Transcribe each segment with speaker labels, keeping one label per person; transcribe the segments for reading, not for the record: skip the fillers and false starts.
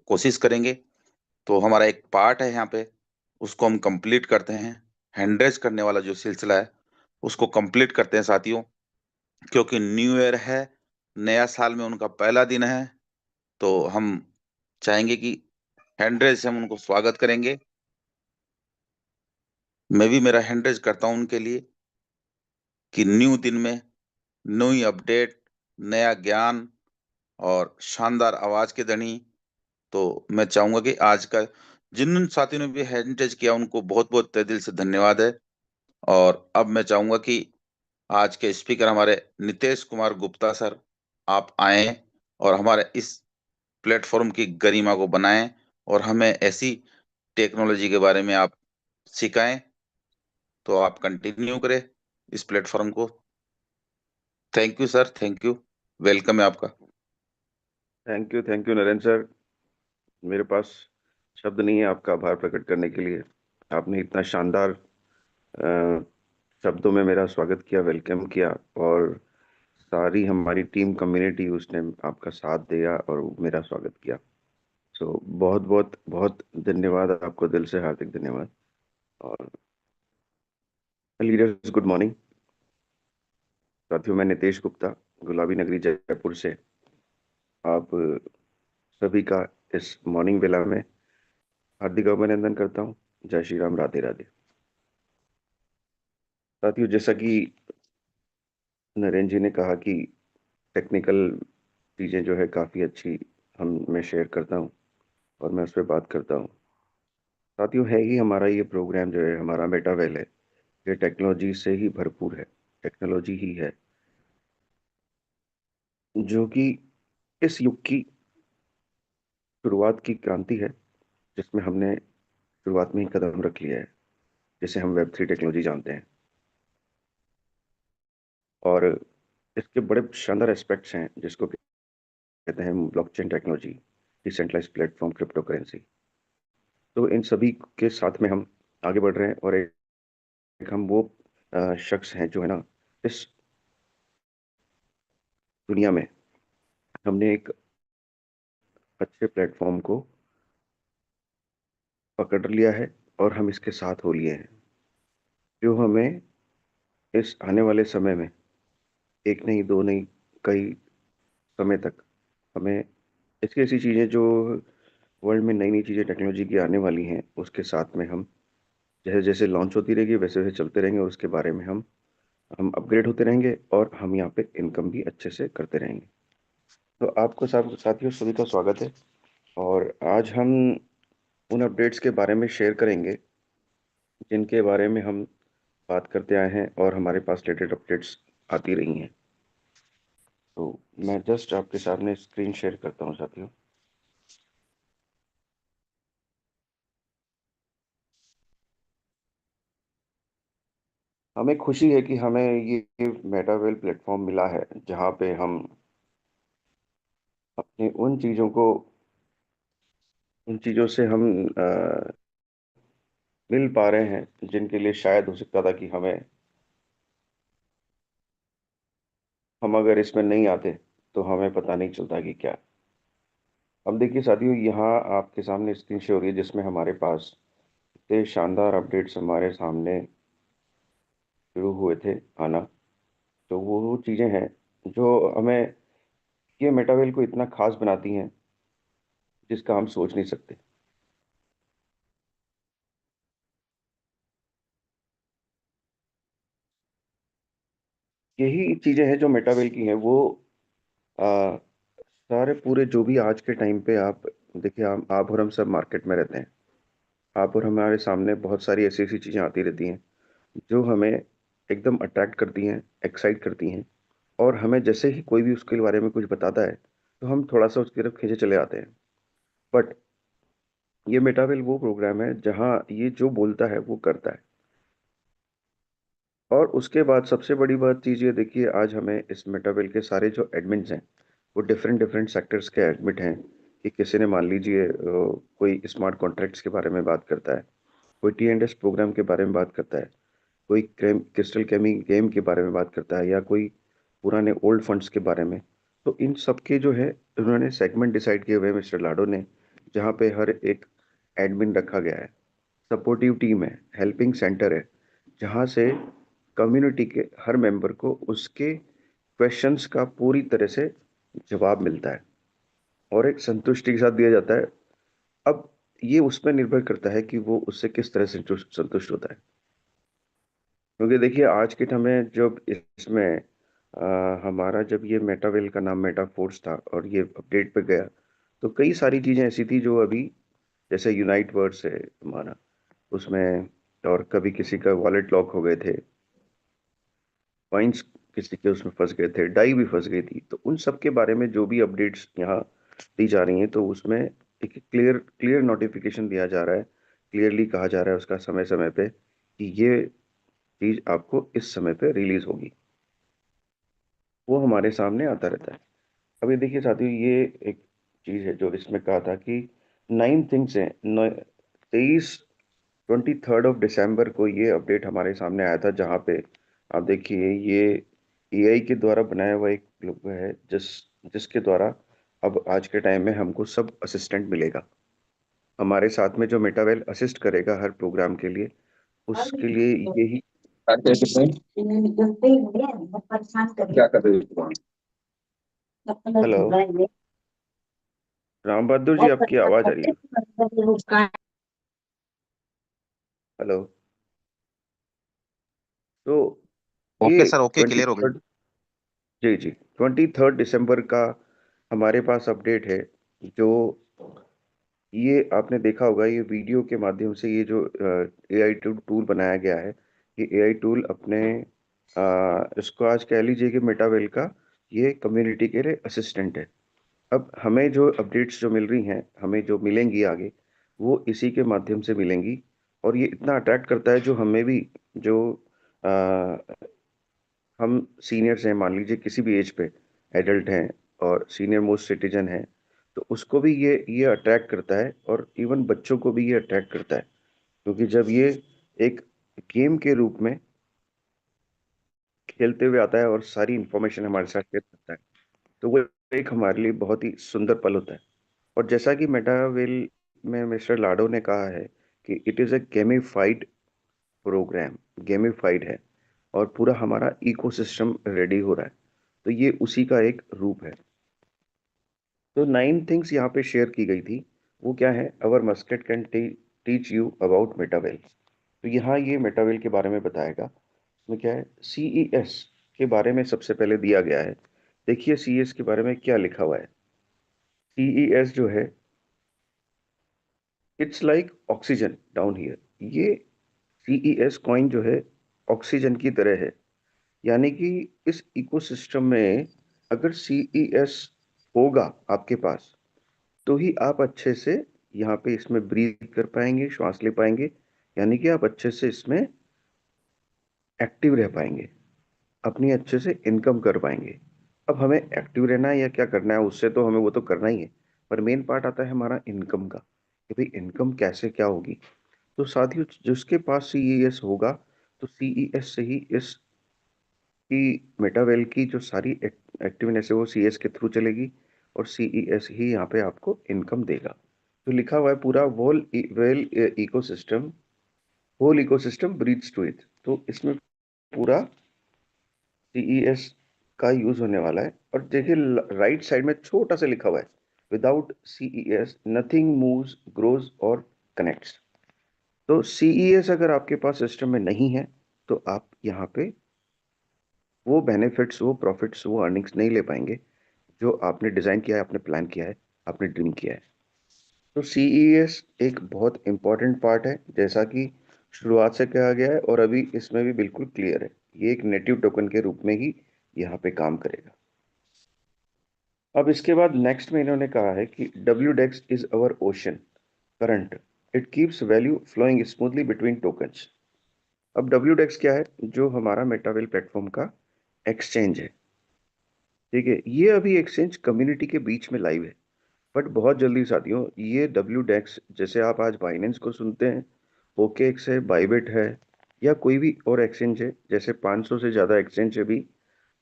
Speaker 1: कोशिश करेंगे। तो हमारा एक पार्ट है यहाँ पे, उसको हम कंप्लीट करते हैं। हैंड रेज करने वाला जो सिलसिला है उसको कंप्लीट करते हैं साथियों, क्योंकि न्यू ईयर है, नया साल में उनका पहला दिन है। तो हम चाहेंगे कि हैंड रेज से हम उनको स्वागत करेंगे। मैं भी मेरा हैंड रेज करता हूँ उनके लिए, कि न्यू दिन में नई अपडेट, नया ज्ञान और शानदार आवाज के धनी। तो मैं चाहूंगा कि आज का जिन साथियों ने भी हैंड रेज किया उनको बहुत बहुत तहे दिल से धन्यवाद है। और अब मैं चाहूंगा कि आज के स्पीकर हमारे नितेश कुमार गुप्ता सर, आप आए और हमारे इस प्लेटफॉर्म की गरिमा को बनाएं और हमें ऐसी टेक्नोलॉजी के बारे में आप सिखाएं। तो आप कंटिन्यू करें इस प्लेटफॉर्म को। Thank you sir, thank you. Welcome है आपका।
Speaker 2: Thank you Narendra sir. मेरे पास शब्द नहीं है आपका आभार प्रकट करने के लिए। आपने इतना शानदार अ, शब्दों में मेरा स्वागत किया, वेलकम किया, और सारी हमारी टीम कम्युनिटी उसने आपका साथ दिया और मेरा स्वागत किया। सो बहुत बहुत बहुत धन्यवाद आपको, दिल से हार्दिक धन्यवाद। और लीडर्स, गुड मॉर्निंग साथियों। मैं नितेश गुप्ता, गुलाबी नगरी जयपुर से आप सभी का इस मॉर्निंग वेला में हार्दिक अभिनंदन करता हूँ। जय श्री राम, राधे राधे। साथियों, जैसा कि नरेंद्र जी ने कहा कि टेक्निकल चीज़ें जो है काफ़ी अच्छी हम मैं शेयर करता हूँ और मैं उस पर बात करता हूँ। साथियों, है ही हमारा ये प्रोग्राम जो है, हमारा मेटावेल है, ये टेक्नोलॉजी से ही भरपूर है। टेक्नोलॉजी ही है जो कि इस युग की शुरुआत की क्रांति है, जिसमें हमने शुरुआत में ही कदम रख लिया है, जिसे हम वेब 3 टेक्नोलॉजी जानते हैं। और इसके बड़े शानदार एस्पेक्ट्स हैं, जिसको कहते हैं blockchain technology, decentralized platform, crypto currency. तो इन सभी के साथ में हम आगे बढ़ रहे हैं। और एक हम वो शख्स हैं जो है ना, इस दुनिया में हमने एक अच्छे प्लेटफॉर्म को पकड़ लिया है और हम इसके साथ हो लिए हैं, जो हमें इस आने वाले समय में एक नहीं, दो नहीं, कई समय तक हमें ऐसी ऐसी चीज़ें जो वर्ल्ड में नई नई चीज़ें टेक्नोलॉजी की आने वाली हैं, उसके साथ में हम जैसे जैसे लॉन्च होती रहेगी वैसे वैसे चलते रहेंगे, और उसके बारे में हम अपग्रेड होते रहेंगे, और हम यहाँ पे इनकम भी अच्छे से करते रहेंगे। तो आपको सब साथियों सभी का स्वागत है। और आज हम उन अपडेट्स के बारे में शेयर करेंगे जिनके बारे में हम बात करते आए हैं और हमारे पास लेटेस्ट अपडेट्स आती रही हैं। तो मैं जस्ट आपके सामने स्क्रीन शेयर करता हूँ साथियों। हमें खुशी है कि हमें ये मेटावेल प्लेटफॉर्म मिला है, जहाँ पे हम अपनी उन चीज़ों से हम मिल पा रहे हैं, जिनके लिए शायद हो सकता था कि हम अगर इसमें नहीं आते तो हमें पता नहीं चलता कि क्या। अब देखिए साथियों, यहाँ आपके सामने स्क्रीन शेयर हो रही है, जिसमें हमारे पास इतने शानदार अपडेट्स हमारे सामने शुरू हुए थे आना। तो वो चीज़ें हैं जो हमें ये मेटावेल को इतना खास बनाती हैं, जिसका हम सोच नहीं सकते। यही चीज़ें हैं जो मेटावेल की हैं। वो आ, सारे पूरे जो भी आज के टाइम पे आप देखिए, आप और हम सब मार्केट में रहते हैं। आप और हमारे सामने बहुत सारी ऐसी ऐसी चीज़ें आती रहती हैं जो हमें एकदम अट्रैक्ट करती हैं, एक्साइट करती हैं। और हमें जैसे ही कोई भी उसके बारे में कुछ बताता है, तो हम थोड़ा सा उसकी तरफ खींचे चले आते हैं। बट ये मेटावेल वो प्रोग्राम है जहाँ ये जो बोलता है वो करता है। और उसके बाद सबसे बड़ी बात चीज़ ये देखिए, आज हमें इस मेटावेल के सारे जो एडमिन्स हैं, वो डिफरेंट डिफरेंट सेक्टर्स के एडमिट हैं। कि किसी ने मान लीजिए कोई स्मार्ट कॉन्ट्रैक्ट्स के बारे में बात करता है, कोई T&S प्रोग्राम के बारे में बात करता है, कोई क्रिस्टल केमी गेम के बारे में बात करता है, या कोई पुराने ओल्ड फंड्स के बारे में। तो इन सब के जो है, उन्होंने सेगमेंट डिसाइड किए हुए हैं मिस्टर लाडो ने, जहाँ पे हर एक एडमिन रखा गया है, सपोर्टिव टीम है, हेल्पिंग सेंटर है, जहाँ से कम्युनिटी के हर मेंबर को उसके क्वेश्चंस का पूरी तरह से जवाब मिलता है और एक संतुष्टि के साथ दिया जाता है। अब ये उस पर निर्भर करता है कि वो उससे किस तरह से संतुष्ट होता है। क्योंकि देखिए आज के टाइम में जब इसमें हमारा जब ये मेटावेल का नाम मेटाफोर्स था और ये अपडेट पे गया, तो कई सारी चीजें ऐसी थी जो अभी, जैसे यूनाइट वर्ड्स है हमारा उसमें, और कभी किसी का वॉलेट लॉक हो गए थे, कॉइन्स किसी के उसमें फंस गए थे, डाई भी फंस गई थी, तो उन सब के बारे में जो भी अपडेट्स यहाँ दी जा रही हैं, तो उसमें एक क्लियर क्लियर नोटिफिकेशन दिया जा रहा है, क्लियरली कहा जा रहा है उसका समय समय पे कि ये चीज आपको इस समय पे रिलीज होगी, वो हमारे सामने आता रहता है। अभी देखिए साथियों, ये एक चीज है जो इसमें कहा था कि 9 थिंग्स है, 23 23 दिसंबर को ये अपडेट हमारे सामने आया था, जहाँ पे आप देखिए ये एआई के द्वारा बनाया हुआ एक लोगो है, जिसके द्वारा अब आज के टाइम में हमको सब असिस्टेंट मिलेगा, हमारे साथ में जो मेटावेल असिस्ट करेगा हर प्रोग्राम के लिए, उसके लिए यही। क्या कर रहे हो? हेलो राम बहादुर जी, आपकी आवाज आ रही है। हेलो। तो ये
Speaker 1: okay sir, okay,
Speaker 2: twenty
Speaker 1: clear हो गई।
Speaker 2: थर्ड जी जी 23 दिसंबर का हमारे पास अपडेट है, जो ये आपने देखा होगा, ये वीडियो के माध्यम से ये जो एआई टूल बनाया गया है, ये एआई टूल अपने इसको आज कह लीजिए कि मेटावेल का ये कम्युनिटी के लिए असिस्टेंट है। अब हमें जो अपडेट्स जो मिल रही हैं, हमें जो मिलेंगी आगे, वो इसी के माध्यम से मिलेंगी। और ये इतना अट्रैक्ट करता है, जो हमें भी, जो हम सीनियर्स हैं, मान लीजिए किसी भी एज पे एडल्ट हैं और सीनियर मोस्ट सिटीजन हैं, तो उसको भी ये अट्रैक्ट करता है, और इवन बच्चों को भी ये अट्रैक्ट करता है, क्योंकि जब ये एक गेम के रूप में खेलते हुए आता है और सारी इंफॉर्मेशन हमारे साथ शेयर करता है, तो वो एक हमारे लिए बहुत ही सुंदर पल होता है। और जैसा कि मेटावेल में मिस्टर लाडो ने कहा है कि it is a gamified program, gamified है, और पूरा हमारा इकोसिस्टम रेडी हो रहा है, तो ये उसी का एक रूप है। तो 9 थिंग्स यहाँ पे शेयर की गई थी, वो क्या है? Our mascot can teach you about MetaWhale. तो यहाँ ये मेटावेल के बारे में बताएगा। इसमें क्या है, सीईएस के बारे में सबसे पहले दिया गया है। देखिए सीईएस के बारे में क्या लिखा हुआ है। सीईएस जो है, it's like oxygen down here. ये सीईएस कॉइन जो है, ऑक्सीजन की तरह है, यानी कि इस इकोसिस्टम में अगर सीईएस होगा आपके पास, तो ही आप अच्छे से यहाँ पे इसमें ब्रीथ कर पाएंगे, श्वास ले पाएंगे, यानी कि आप अच्छे से इसमें एक्टिव रह पाएंगे, अपनी अच्छे से इनकम कर पाएंगे। अब हमें एक्टिव रहना है या क्या करना है, उससे तो हमें वो तो करना ही है, पर मेन पार्ट आता है हमारा इनकम का, कि भाई इनकम कैसे क्या होगी। तो साथियों, जिसके पास सीईएस होगा, तो सीईएस से ही इस की मेटावेल की जो सारी एक्टिवनेस है वो सीएस के थ्रू चलेगी, और सीईएस ही यहाँ पे आपको इनकम देगा। तो लिखा हुआ है पूरा whole whale ecosystem, whole ecosystem breathes to it. तो इसमें पूरा सीईएस का यूज होने वाला है। और देखिए राइट साइड में छोटा सा लिखा हुआ है, without CES nothing moves, grows और कनेक्ट्स। तो सीईएस अगर आपके पास सिस्टम में नहीं है, तो आप यहाँ पे वो बेनिफिट्स, वो प्रॉफिट्स, वो अर्निंग्स नहीं ले पाएंगे जो आपने डिजाइन किया है, आपने प्लान किया है, आपने ड्रीम किया है। तो सीईएस एक बहुत इंपॉर्टेंट पार्ट है, जैसा कि शुरुआत से कहा गया है, और अभी इसमें भी बिल्कुल क्लियर है, ये एक नेटिव टोकन के रूप में ही यहाँ पे काम करेगा। अब इसके बाद नेक्स्ट में इन्होंने कहा है कि W DEX is our ocean current, it keeps value flowing smoothly between tokens. अब डब्ल्यू डेक्स क्या है? जो हमारा मेटावेल प्लेटफॉर्म का एक्सचेंज है, ठीक है, ये अभी एक्सचेंज कम्युनिटी के बीच में लाइव है, बट बहुत जल्दी साथियों ये डब्ल्यू डेक्स, जैसे आप आज बाइनेंस को सुनते हैं, ओकेएक्स है, बाइबिट है, या कोई भी और एक्सचेंज है, जैसे 500 से ज़्यादा एक्सचेंज है भी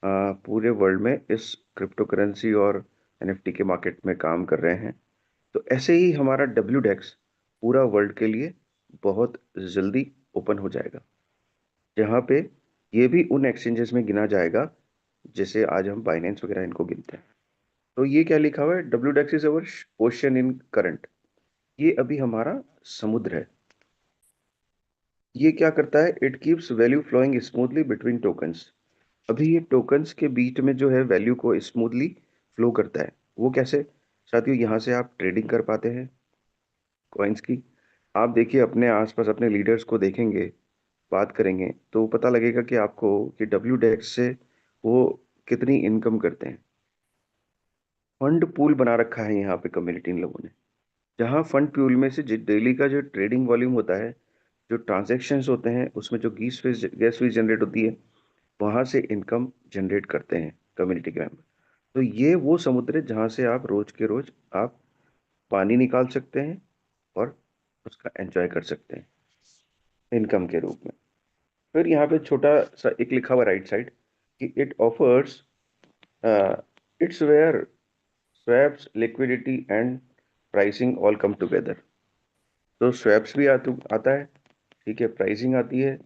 Speaker 2: पूरे वर्ल्ड में इस क्रिप्टो करेंसी और एनएफटी के मार्केट में काम कर रहे हैं। तो ऐसे ही हमारा WDEX पूरा वर्ल्ड के लिए बहुत जल्दी ओपन हो जाएगा, जहाँ पे ये भी उन एक्सचेंजेस में गिना जाएगा जैसे आज हम बाइनेंस वगैरह इनको गिनते हैं। तो ये क्या लिखा हुआ है, WDEX is our ocean in current. ये अभी हमारा समुद्र है। ये क्या करता है, it keeps value flowing smoothly between tokens. अभी ये टोकन्स के बीच में जो है वैल्यू को स्मूथली फ्लो करता है। वो कैसे साथियों, यहाँ से आप ट्रेडिंग कर पाते हैं कॉइन्स की। आप देखिए अपने आसपास अपने लीडर्स को देखेंगे, बात करेंगे तो पता लगेगा कि आपको कि WDEX से वो कितनी इनकम करते हैं। फंड पूल बना रखा है यहाँ पे कम्युनिटी इन लोगों ने, जहाँ फंड पूल में से डेली का जो ट्रेडिंग वॉल्यूम होता है, जो ट्रांजेक्शन्स होते हैं, उसमें जो गैस फीस जनरेट होती है, वहां से इनकम जनरेट करते हैं कम्युनिटी के मेंबर। तो ये वो समुद्र है जहाँ से आप रोज के रोज आप पानी निकाल सकते हैं और उसका एंजॉय कर सकते हैं इनकम के रूप में। फिर यहाँ पे छोटा सा एक लिखा हुआ राइट साइड कि it offers its where swaps liquidity and pricing all come together. तो स्वैप्स भी आता है, ठीक है, प्राइसिंग आती है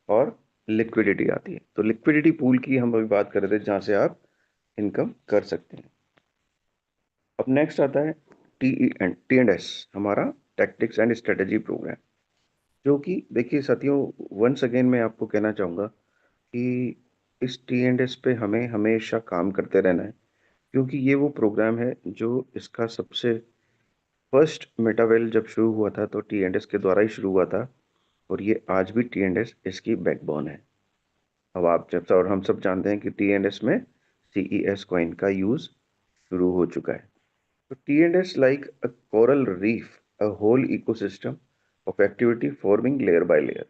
Speaker 2: और लिक्विडिटी आती है। तो लिक्विडिटी पूल की हम अभी बात कर रहे थे जहाँ से आप इनकम कर सकते हैं। अब नेक्स्ट आता है T&S, हमारा टैक्टिक्स एंड स्ट्रेटेजी प्रोग्राम। जो कि देखिए साथियों, वंस अगेन मैं आपको कहना चाहूँगा कि इस T&S पे हमें हमेशा काम करते रहना है, क्योंकि ये वो प्रोग्राम है जो इसका सबसे फर्स्ट मेटावेल जब शुरू हुआ था तो T&S के द्वारा ही शुरू हुआ था, और ये आज भी T&S इसकी बैकबोन है। अब आप जब और हम सब जानते हैं कि T&S में CES कॉइन का यूज शुरू हो चुका है। तो T&S like a coral reef, a whole ecosystem of activity forming layer by layer।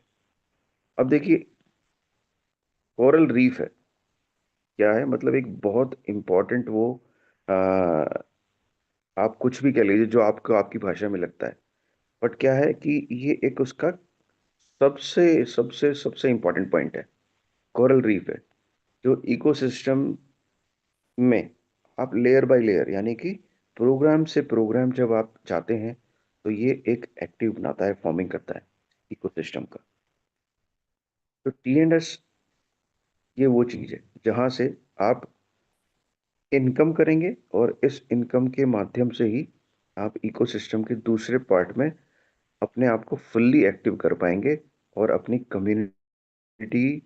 Speaker 2: अब देखिए कोरल रीफ है, क्या है मतलब, एक बहुत इंपॉर्टेंट वो आ, आप कुछ भी कह लीजिए जो आपको आपकी भाषा में लगता है, बट क्या है कि ये एक उसका सबसे सबसे सबसे इंपॉर्टेंट पॉइंट है। कोरल रीफ है जो इकोसिस्टम में आप लेयर बाय लेयर, यानी कि प्रोग्राम से प्रोग्राम जब आप जाते हैं तो ये एक एक्टिव बनाता है, फॉर्मिंग करता है इकोसिस्टम का। तो T&S ये वो चीज है जहां से आप इनकम करेंगे, और इस इनकम के माध्यम से ही आप इकोसिस्टम के दूसरे पार्ट में अपने आप को फुल्ली एक्टिव कर पाएंगे और अपनी कम्युनिटी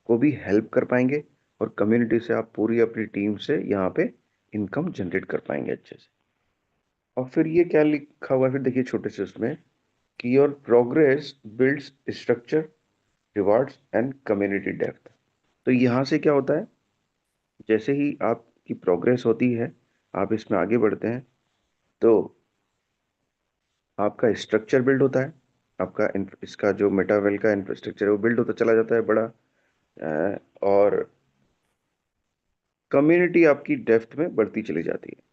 Speaker 2: को भी हेल्प कर पाएंगे, और कम्युनिटी से आप पूरी अपनी टीम से यहाँ पे इनकम जनरेट कर पाएंगे अच्छे से। और फिर ये क्या लिखा हुआ है फिर देखिए छोटे से उसमें कि your progress builds structure, rewards and community depth. तो यहाँ से क्या होता है, जैसे ही आपकी प्रोग्रेस होती है, आप इसमें आगे बढ़ते हैं, तो आपका स्ट्रक्चर बिल्ड होता है, आपका इसका जो मेटावेल का इंफ्रास्ट्रक्चर है वो बिल्ड होता चला जाता है बड़ा, और कम्युनिटी आपकी डेप्थ में बढ़ती चली जाती है।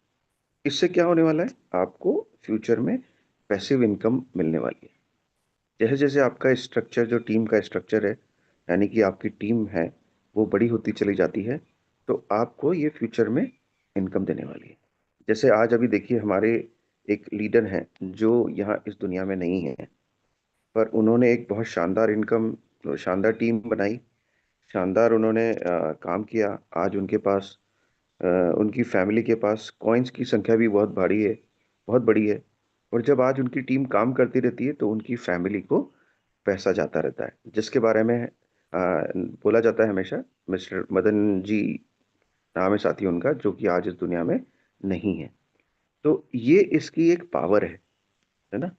Speaker 2: इससे क्या होने वाला है, आपको फ्यूचर में पैसिव इनकम मिलने वाली है। जैसे जैसे आपका स्ट्रक्चर, जो टीम का स्ट्रक्चर है, यानी कि आपकी टीम है, वो बड़ी होती चली जाती है, तो आपको ये फ्यूचर में इनकम देने वाली है। जैसे आज अभी देखिए हमारे एक लीडर हैं जो यहाँ इस दुनिया में नहीं है, पर उन्होंने एक बहुत शानदार इनकम, शानदार टीम बनाई, शानदार उन्होंने काम किया। आज उनके पास अ, उनकी फैमिली के पास कॉइन्स की संख्या भी बहुत भारी है, बहुत बड़ी है। और जब आज उनकी टीम काम करती रहती है तो उनकी फैमिली को पैसा जाता रहता है, जिसके बारे में बोला जाता है हमेशा, मिस्टर मदन जी नाम है साथी उनका, जो कि आज इस दुनिया में नहीं है। तो ये इसकी एक पावर है ना।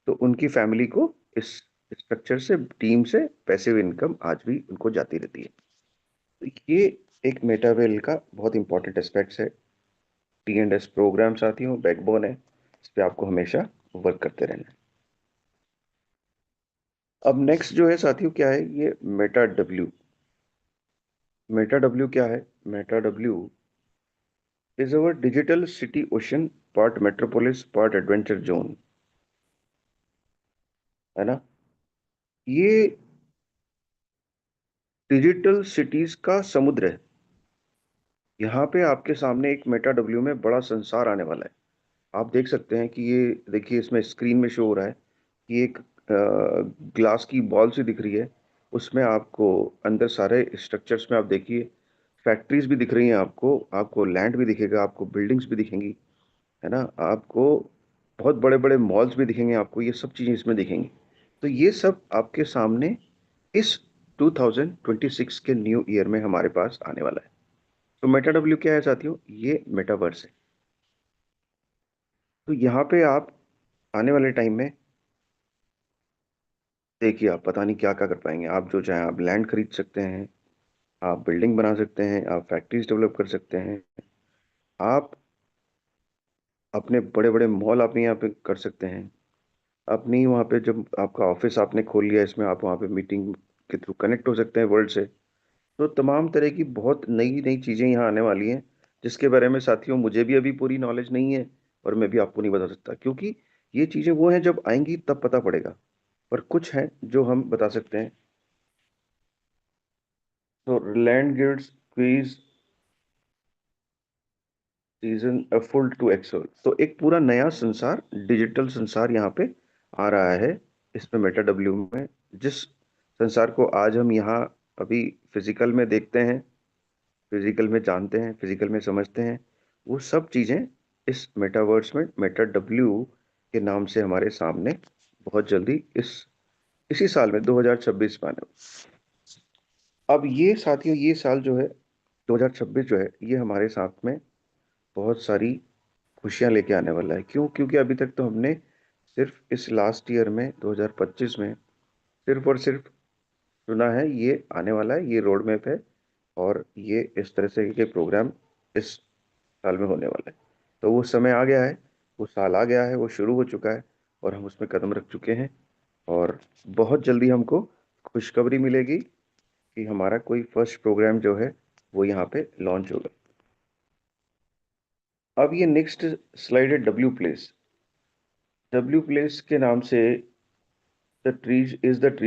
Speaker 2: तो उनकी फैमिली को इस स्ट्रक्चर से, टीम से पैसिव इनकम आज भी उनको जाती रहती है। तो ये एक मेटावेल का बहुत इंपॉर्टेंट एस्पेक्ट्स है। T&S प्रोग्राम साथियों बैकबोन है, इस पे आपको हमेशा वर्क करते रहना है। अब नेक्स्ट जो है साथियों क्या है, ये मेटा डब्ल्यू। मेटा डब्ल्यू क्या है, Meta W is our digital city ocean, part metropolis part adventure zone, है ना। ये डिजिटल सिटीज का समुद्र है। यहाँ पे आपके सामने एक मेटा डब्ल्यू में बड़ा संसार आने वाला है। आप देख सकते हैं कि ये देखिए इसमें स्क्रीन में शो हो रहा है कि एक ग्लास की बॉल सी दिख रही है। उसमें आपको अंदर सारे स्ट्रक्चर्स में आप देखिए फैक्ट्रीज भी दिख रही हैं, आपको आपको लैंड भी दिखेगा, आपको बिल्डिंग्स भी दिखेंगी, है ना। आपको बहुत बड़े बड़े मॉल्स भी दिखेंगे, आपको ये सब चीज़ें इसमें दिखेंगी। तो ये सब आपके सामने इस 2026 के न्यू ईयर में हमारे पास आने वाला है। तो मेटा डब्ल्यू क्या है साथियों? ये मेटावर्स है। तो यहाँ पे आप आने वाले टाइम में देखिए, आप पता नहीं क्या क्या कर पाएंगे। आप जो चाहें आप लैंड खरीद सकते हैं, आप बिल्डिंग बना सकते हैं, आप फैक्ट्रीज डेवलप कर सकते हैं, आप अपने बड़े बड़े मॉल आप यहाँ पे कर सकते हैं। अपनी वहाँ पे जब आपका ऑफिस आपने खोल लिया, इसमें आप वहाँ पे मीटिंग के थ्रू कनेक्ट हो सकते हैं वर्ल्ड से। तो तमाम तरह की बहुत नई नई चीज़ें यहाँ आने वाली हैं, जिसके बारे में साथियों मुझे भी अभी पूरी नॉलेज नहीं है, और मैं भी आपको नहीं बता सकता, क्योंकि ये चीज़ें वो हैं जब आएंगी तब पता पड़ेगा। पर कुछ हैं जो हम बता सकते हैं। तो land guilds quiz season full to excel, तो एक पूरा नया संसार, डिजिटल संसार यहाँ पे आ रहा है इसमें मेटा डब्ल्यू में। जिस संसार को आज हम यहाँ अभी फिजिकल में देखते हैं, फिजिकल में जानते हैं, फिजिकल में समझते हैं, वो सब चीज़ें इस मेटावर्स में मेटा डब्ल्यू के नाम से हमारे सामने बहुत जल्दी इसी साल में 2026 में आने वाला। अब ये साथियों, ये साल जो है 2026 जो है, ये हमारे साथ में बहुत सारी खुशियां लेके आने वाला है। क्यों? क्योंकि अभी तक तो हमने सिर्फ इस लास्ट ईयर में 2025 में सिर्फ और सिर्फ सुना है ये आने वाला है, ये रोड मैप है, और ये इस तरह से के प्रोग्राम इस साल में होने वाला है। तो वो समय आ गया है, वो साल आ गया है, वो शुरू हो चुका है, और हम उसमें कदम रख चुके हैं। और बहुत जल्दी हमको खुशखबरी मिलेगी कि हमारा कोई फर्स्ट प्रोग्राम जो है वो यहाँ पे लॉन्च होगा। अब ये नेक्स्ट स्लाइड है डब्ल्यू प्लेस। डब्ल्यू प्लेस के नाम से the trees is the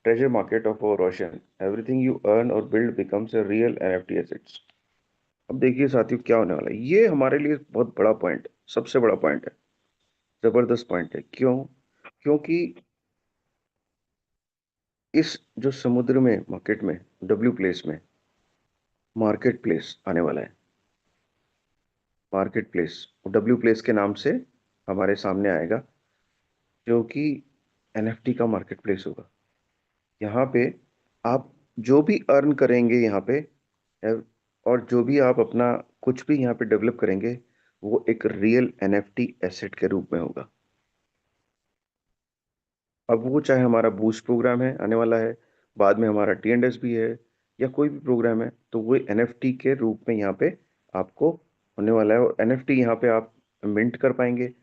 Speaker 2: treasure market of our ocean. Everything you earn or build becomes a real NFT assets. अब देखिए साथियों क्या होने वाला है, ये हमारे लिए बहुत बड़ा पॉइंट है, सबसे बड़ा पॉइंट है, जबरदस्त पॉइंट है। क्यों? क्योंकि इस जो समुद्र में मार्केट में डब्ल्यू प्लेस में मार्केट प्लेस आने वाला है। मार्केट प्लेस डब्ल्यू प्लेस के नाम से हमारे सामने आएगा, जो कि एनएफटी का मार्केट प्लेस होगा। यहाँ पे आप जो भी अर्न करेंगे यहाँ पे, और जो भी आप अपना कुछ भी यहाँ पे डेवलप करेंगे, वो एक रियल एनएफटी एसेट के रूप में होगा। अब वो चाहे हमारा बूस्ट प्रोग्राम है आने वाला है, बाद में हमारा टीएनडएस भी है, या कोई भी प्रोग्राम है, तो वो एनएफटी के रूप में यहाँ पे आपको होने वाला है। और एनएफटी यहाँ पे आप मिंट कर पाएंगे,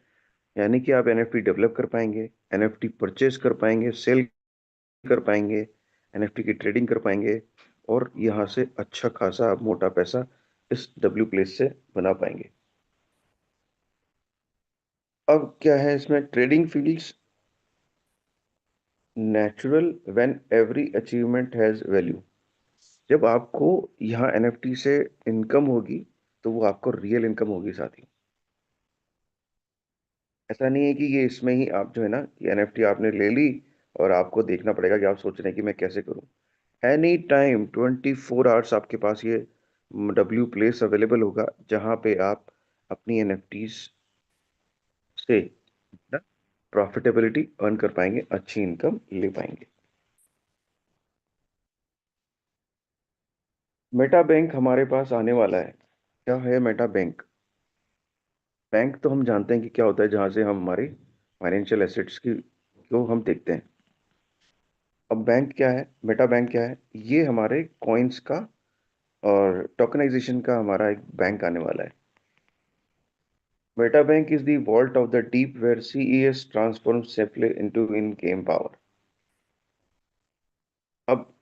Speaker 2: यानी कि आप एनएफटी डेवलप कर पाएंगे, एनएफटी परचेज कर पाएंगे, सेल कर पाएंगे, एनएफटी की ट्रेडिंग कर पाएंगे, और यहाँ से अच्छा खासा आप मोटा पैसा इस डब्ल्यू प्लेस से बना पाएंगे। अब क्या है इसमें? Trading fields natural when every achievement has value. जब आपको यहाँ एनएफटी से इनकम होगी, तो वो आपको रियल इनकम होगी साथी। ऐसा नहीं है कि ये इसमें ही आप जो है ना, कि एनएफटी आपने ले ली और आपको देखना पड़ेगा कि आप सोच रहे हैं कि मैं कैसे करूं। एनी टाइम 24 आवर्स आपके पास ये डब्ल्यू प्लेस अवेलेबल होगा, जहां पे आप अपनी एनएफटीज से प्रॉफिटेबिलिटी अर्न कर पाएंगे, अच्छी इनकम ले पाएंगे। मेटा बैंक हमारे पास आने वाला है। क्या है मेटा बैंक? बैंक तो हम जानते हैं कि क्या होता है, जहां से हम हमारी फाइनेंशियल एसेट्स की को हम देखते हैं। अब बैंक क्या है, मेटा बैंक क्या है? ये हमारे कॉइन्स का और टोकनाइजेशन का हमारा एक बैंक आने वाला है। MetaBank is the vault of the deep where CES transforms safely into in-game power. अब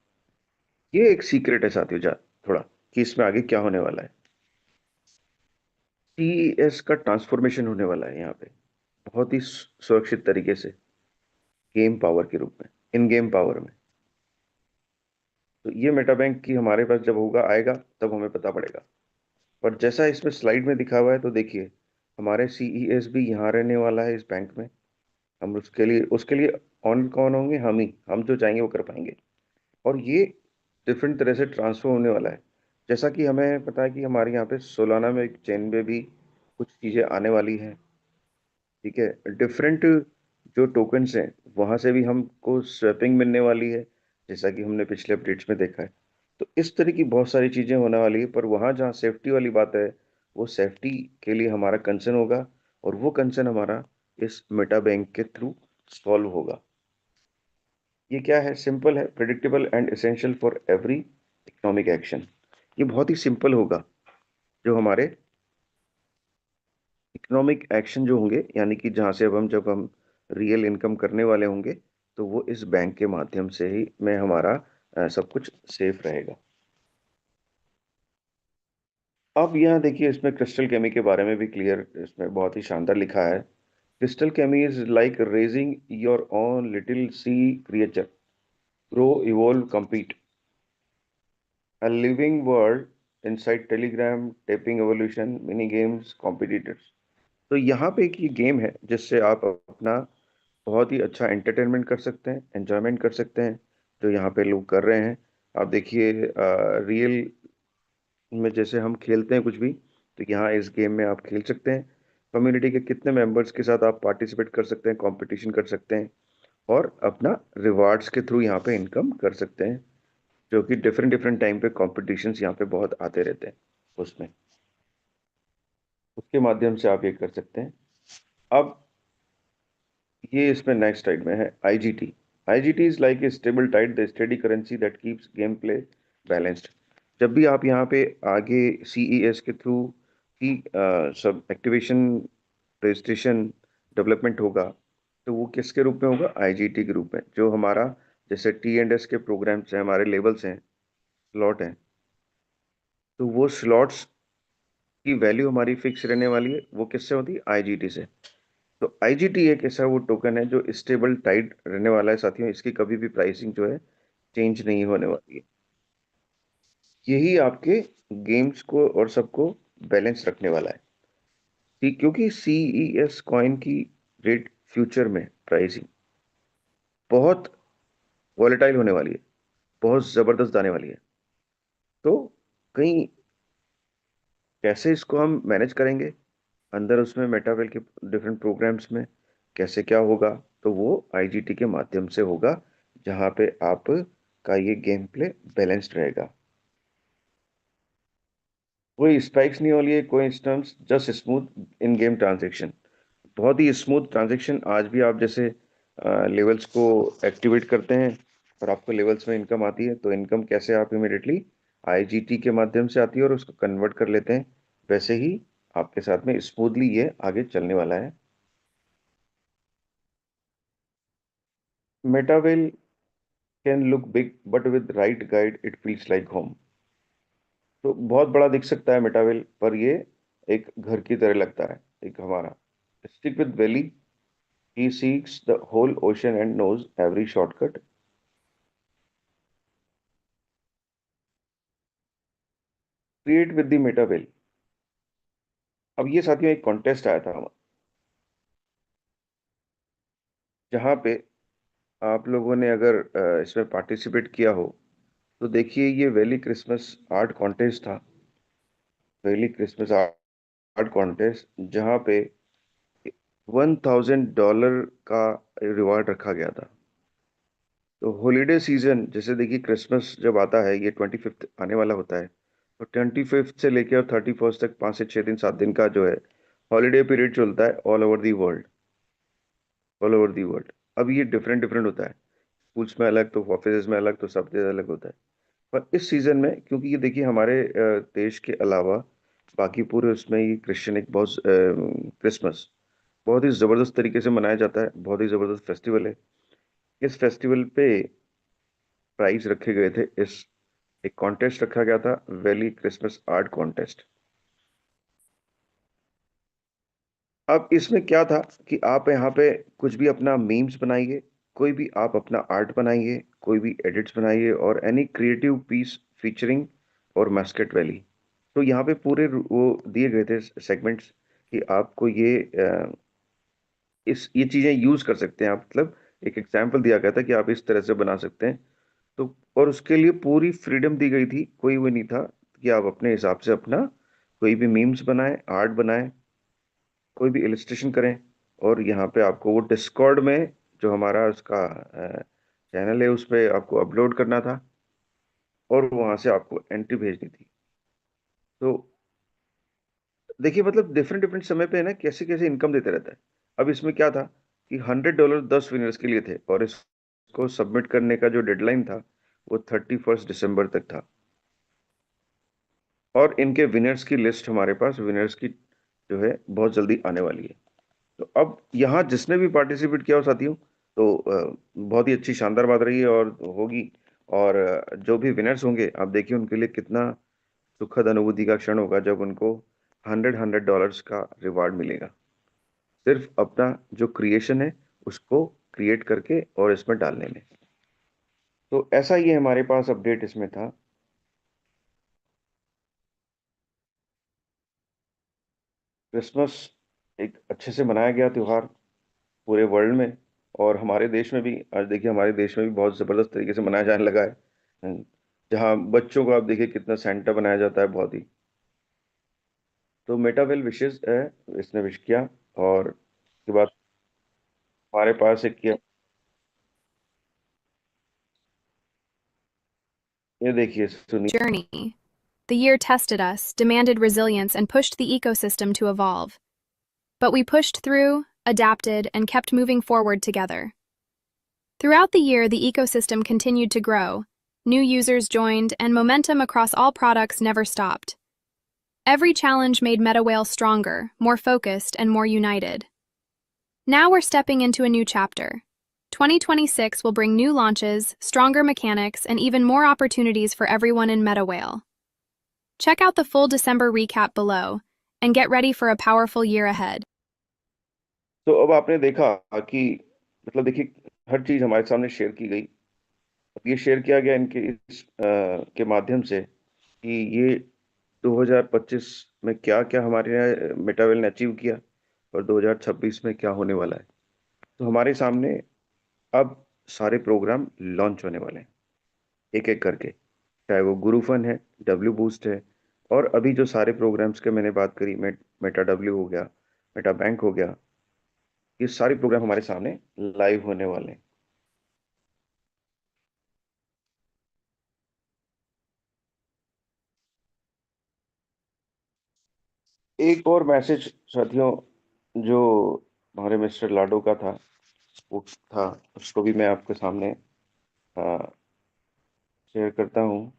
Speaker 2: ये एक सीक्रेट है साथियों, जा थोड़ा कि इसमें आगे क्या होने वाला है। CES का ट्रांसफॉर्मेशन होने वाला है यहाँ पे बहुत ही सुरक्षित तरीके से, गेम पावर के रूप में, इन गेम पावर में। तो ये मेटा बैंक की हमारे पास जब होगा, आएगा, तब हमें पता पड़ेगा। पर जैसा इसमें स्लाइड में दिखा हुआ है, तो देखिए हमारे सीईएस भी यहाँ रहने वाला है इस बैंक में। हम उसके लिए ऑन कौन होंगे? हम जो चाहेंगे वो कर पाएंगे। और ये डिफरेंट तरह से ट्रांसफर होने वाला है। जैसा कि हमें पता है कि हमारे यहाँ पे सोलाना में एक चेन में भी कुछ चीज़ें आने वाली हैं। ठीक है, डिफरेंट जो टोकन्स हैं वहाँ से भी हमको स्वैपिंग मिलने वाली है, जैसा कि हमने पिछले अपडेट्स में देखा है। तो इस तरह की बहुत सारी चीज़ें होने वाली है, पर वहाँ जहाँ सेफ्टी वाली बात है, वो सेफ्टी के लिए हमारा कंसर्न होगा, और वो कंसर्न हमारा इस मेटा बैंक के थ्रू सॉल्व होगा। ये क्या है? सिंपल है, predictable and essential for every economic action. ये बहुत ही सिंपल होगा। जो हमारे इकोनॉमिक एक्शन जो होंगे, यानी कि जहाँ से अब जब हम रियल इनकम करने वाले होंगे, तो वो इस बैंक के माध्यम से ही में हमारा सब कुछ सेफ रहेगा। अब यहाँ देखिए, इसमें क्रिस्टल केमी के बारे में भी क्लियर, इसमें बहुत ही शानदार लिखा है। Crystal Chemi is like raising your own little sea creature, grow evolve compete, a living world inside telegram, taping evolution, mini games, competitors। तो यहाँ पे एक ये गेम है जिससे आप अपना बहुत ही अच्छा एंटरटेनमेंट कर सकते हैं, एंजॉयमेंट कर सकते हैं, जो यहाँ पे लोग कर रहे हैं। आप देखिए, रियल में जैसे हम खेलते हैं कुछ भी, तो यहाँ इस गेम में आप खेल सकते हैं। कम्युनिटी के कितने मेंबर्स के साथ आप पार्टिसिपेट कर सकते हैं, कंपटीशन कर सकते हैं, और अपना रिवार्ड्स के थ्रू यहाँ पे इनकम कर सकते हैं, जो कि डिफरेंट डिफरेंट टाइम पे कॉम्पिटिशन्स यहाँ पे बहुत आते रहते हैं उसमें। उसके माध्यम से आप ये कर सकते हैं। अब ये इसमें नेक्स्ट स्लाइड में है IGT. IGT is like a stable tide, the steady currency that keeps game play balanced. जब भी आप यहाँ पे आगे सीईएस के थ्रू की सब एक्टिवेशन, रजिस्ट्रेशन, डेवलपमेंट होगा, तो वो किसके रूप में होगा? आईजीटी के रूप में। जो हमारा जैसे टी एंड एस के प्रोग्राम्स हैं, हमारे लेवल्स हैं, स्लॉट हैं, तो वो स्लॉट्स की वैल्यू हमारी फिक्स रहने वाली है। वो किससे होती है? आईजीटी से। तो आईजीटी एक ऐसा वो टोकन है जो स्टेबल टाइड रहने वाला है साथियों। इसकी कभी भी प्राइसिंग जो है चेंज नहीं होने वाली है। यही आपके गेम्स को और सबको बैलेंस रखने वाला है। ठीक, क्योंकि सीईएस कॉइन की रेट फ्यूचर में प्राइसिंग बहुत वॉलेटाइल होने वाली है, बहुत जबरदस्त आने वाली है। तो कहीं कैसे इसको हम मैनेज करेंगे अंदर उसमें मेटावेल के डिफरेंट प्रोग्राम्स में, कैसे क्या होगा? तो वो आईजीटी के माध्यम से होगा, जहाँ पे आप का ये गेम प्ले बैलेंस्ड रहेगा। कोई स्पाइक्स नहीं होगी, कोई इंस्टेंस, जस्ट स्मूथ इन गेम ट्रांजेक्शन। बहुत ही स्मूथ ट्रांजेक्शन। आज भी आप जैसे लेवल्स को एक्टिवेट करते हैं और आपको लेवल्स में इनकम आती है, तो इनकम कैसे आप इमिडिएटली आईजीटी के माध्यम से आती है और उसको कन्वर्ट कर लेते हैं, वैसे ही आपके साथ में स्मूथली ये आगे चलने वाला है। MetaWhale can look big, but with right guide it feels like home. तो बहुत बड़ा दिख सकता है मेटावेल, पर ये एक घर की तरह लगता है, एक हमारा। Stick with Wally, he seeks the whole ocean and knows every shortcut। Create with the MetaWhale. अब ये साथियों एक कॉन्टेस्ट आया था, जहाँ पे आप लोगों ने अगर इसमें पार्टिसिपेट किया हो, तो देखिए ये वैली क्रिसमस आर्ट कॉन्टेस्ट था। वैली क्रिसमस आर्ट कॉन्टेस्ट, जहाँ पे $1000 का रिवार्ड रखा गया था। तो हॉलीडे सीजन, जैसे देखिए क्रिसमस जब आता है, ये 25th आने वाला होता है, तो 25th से लेकर और 31st तक 5 से 6 दिन, 7 दिन का जो है हॉलीडे पीरियड चलता है all over the world. All over the world. अब ये डिफरेंट डिफरेंट होता है, स्कूल्स में अलग, तो ऑफिस में अलग, तो सब जगह अलग होता है। पर इस सीजन में, क्योंकि ये देखिए हमारे देश के अलावा बाकी पूरे उसमें ये क्रिश्चियन एक बहुत क्रिसमस बहुत ही ज़बरदस्त तरीके से मनाया जाता है, बहुत ही ज़बरदस्त फेस्टिवल है। इस फेस्टिवल पे प्राइज रखे गए थे, इस एक कॉन्टेस्ट रखा गया था, वैली क्रिसमस आर्ट कॉन्टेस्ट। अब इसमें क्या था कि आप यहाँ पे कुछ भी अपना मीम्स बनाइए, कोई भी आप अपना आर्ट बनाइए, कोई भी एडिट्स बनाइए, और एनी क्रिएटिव पीस फीचरिंग और मैस्केट वैली। तो यहाँ पे पूरे वो दिए गए थे सेगमेंट्स, कि आपको ये चीजें यूज कर सकते हैं आप, मतलब एक एग्जाम्पल दिया गया था कि आप इस तरह से बना सकते हैं। तो और उसके लिए पूरी फ्रीडम दी गई थी, कोई वो नहीं था कि आप अपने हिसाब से अपना कोई भी मीम्स बनाएं, आर्ट बनाएं, कोई भी इलस्ट्रेशन करें। और यहाँ पे आपको वो डिस्कॉर्ड में जो हमारा उसका चैनल है उस पे आपको अपलोड करना था, और वहां से आपको एंट्री भेजनी थी। तो देखिए, मतलब डिफरेंट डिफरेंट समय पे है ना, कैसे कैसे इनकम देते रहता है। अब इसमें क्या था कि $100 10 विनर्स के लिए थे, और इसको सबमिट करने का जो डेडलाइन था वो 31 दिसंबर तक था। और इनके विनर्स की लिस्ट हमारे पास, विनर्स की जो है बहुत जल्दी आने वाली है। तो अब यहाँ जिसने भी पार्टिसिपेट किया हो साथियों, तो बहुत ही अच्छी शानदार बात रही है और होगी। और जो भी विनर्स होंगे, आप देखिए उनके लिए कितना सुखद अनुभूति का क्षण होगा जब उनको $100 का रिवार्ड मिलेगा, सिर्फ अपना जो क्रिएशन है उसको क्रिएट करके और इसमें डालने में। तो ऐसा ही हमारे पास अपडेट इसमें था। क्रिसमस एक अच्छे से मनाया गया त्योहार पूरे वर्ल्ड में, और हमारे देश में भी। आज देखिए हमारे देश में भी बहुत ज़बरदस्त तरीके से मनाया जाने लगा है। जहाँ बच्चों को आप देखिए कितना सेंटा बनाया जाता है, बहुत ही। तो मेटावेल विशेष है, इसने विश किया। और उसके बाद हमारे पास एक किया, ये देखिए सुनिए।
Speaker 3: Journey. The year tested us, demanded resilience, and pushed the ecosystem to evolve. But we pushed through, adapted, and kept moving forward together. Throughout the year, the ecosystem continued to grow. New users joined, and momentum across all products never stopped. Every challenge made MetaWhale stronger, more focused, and more united. Now we're stepping into a new chapter. 2026 will bring new launches, stronger mechanics, and even more opportunities for everyone in MetaWhale. Check out the full December recap below and get ready for a powerful year ahead.
Speaker 2: तो अब आपने देखा कि मतलब देखिए हर चीज़ हमारे सामने share की गई। अब ये शेयर किया गया इनके के माध्यम से कि ये 2025 में क्या क्या हमारे मेटावेल ने अचीव किया, और 2026 में क्या होने वाला है। तो हमारे सामने अब सारे प्रोग्राम लॉन्च होने वाले हैं, एक एक करके। चाहे वो गुरु फन है, डब्ल्यू बूस्ट है, और अभी जो सारे प्रोग्राम्स के मैंने बात करी, मेटा डब्ल्यू हो गया, मेटा बैंक हो गया, ये सारे प्रोग्राम हमारे सामने लाइव होने वाले हैं। एक और मैसेज साथियों, जो हमारे मिस्टर लाडो का था, वो था, उसको भी मैं आपके सामने शेयर करता हूँ।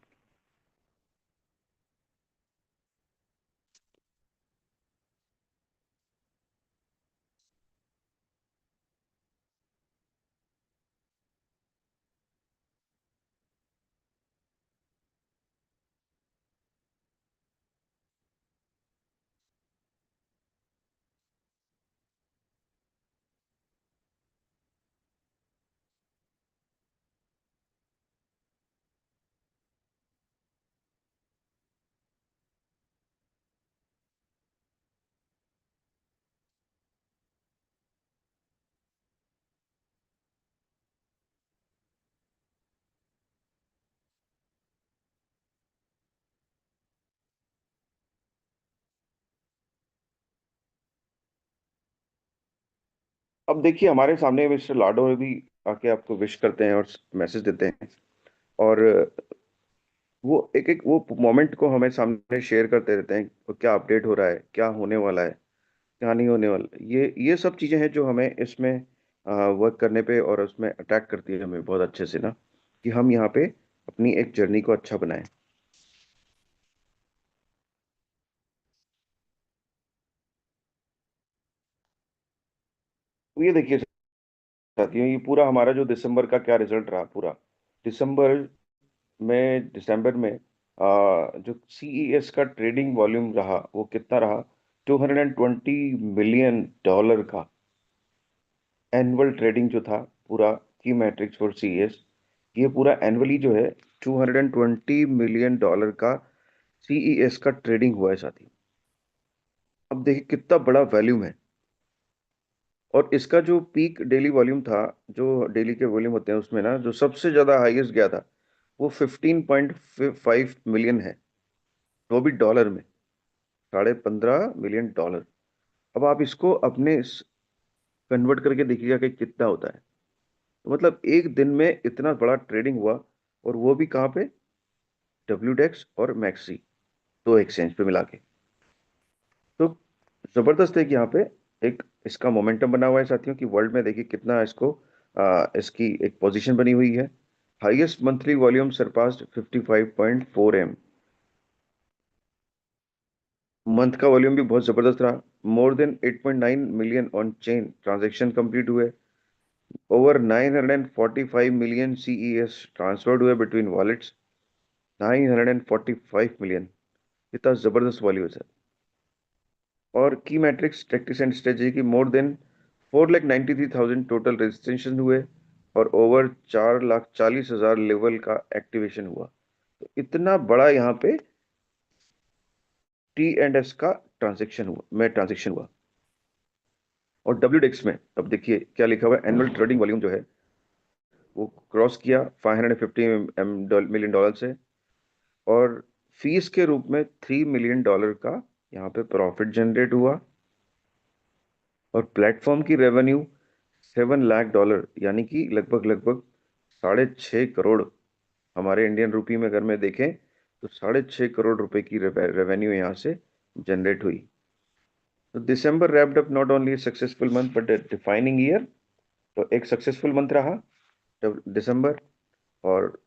Speaker 2: अब देखिए हमारे सामने मिस्टर लाडो भी आके आपको विश करते हैं और मैसेज देते हैं, और वो एक एक वो मोमेंट को हमें सामने शेयर करते रहते हैं, वो क्या अपडेट हो रहा है, क्या होने वाला है, क्या नहीं होने वाला। ये सब चीजें हैं जो हमें इसमें वर्क करने पे और उसमें अटैक करती है हमें बहुत अच्छे से ना, कि हम यहाँ पे अपनी एक जर्नी को अच्छा बनाएं। तो ये देखिए साथियों, ये पूरा हमारा जो दिसंबर का क्या रिजल्ट रहा पूरा। दिसंबर दिसंबर में जो सीईएस का ट्रेडिंग वॉल्यूम रहा वो कितना रहा, $220 मिलियन का एनुअल ट्रेडिंग जो था पूरा, की मैट्रिक्स फॉर सीईएस। ये पूरा एनुअली जो है $220 मिलियन का सीईएस का ट्रेडिंग हुआ है साथी। अब देखिए कितना बड़ा वॉल्यूम है, और इसका जो पीक डेली वॉल्यूम था, जो डेली के वॉल्यूम होते हैं उसमें ना जो सबसे ज्यादा हाईएस्ट गया था वो 15.5 मिलियन है, वो भी डॉलर में, 15.5 मिलियन डॉलर। अब आप इसको अपने कन्वर्ट करके देखिएगा कि कितना होता है। तो मतलब एक दिन में इतना बड़ा ट्रेडिंग हुआ, और वो भी कहाँ पे, डब्ल्यू और मैक्सी, दो एक्सचेंज पे मिला के। तो जबरदस्त है कि यहाँ पे एक इसका मोमेंटम बना हुआ है साथियों, कि वर्ल्ड में देखिए कितना इसको इसकी एक पोजीशन बनी हुई है। Highest monthly volume surpassed 55.4 M. Month का वॉल्यूम भी बहुत जबरदस्त रहा। More than 8.9 million on chain transaction complete हुए। ओवर 945 मिलियन सीईएस ट्रांसफर्ड हुए बिटवीन वॉलेट्स। 945 मिलियन, इतना जबरदस्त वॉल्यूम है। और की मैट्रिक्स टैक्टिक्स एंड स्ट्रेटेजी की मोर देन 4,93,000 टोटल रजिस्ट्रेशन हुए, और ओवर 4,40,000 लेवल का एक्टिवेशन हुआ। तो इतना बड़ा यहाँ पे टी एंड एस का ट्रांजेक्शन हुआ। और डब्ल्यू में अब देखिए क्या लिखा हुआ है, एनुअल ट्रेडिंग वॉल्यूम जो है वो क्रॉस किया 550 मिलियन डॉलर से, और फीस के रूप में $3 मिलियन का यहाँ पे प्रॉफिट जनरेट हुआ। और प्लेटफॉर्म की रेवेन्यू $7 लाख, यानी कि लगभग लगभग 6.5 करोड़, हमारे इंडियन रुपी में अगर मैं देखें तो 6.5 करोड़ रुपए की रेवेन्यू यहाँ से जनरेट हुई। तो December wrapped up not only successful month but defining year. तो एक सक्सेसफुल मंथ रहा दिसंबर। और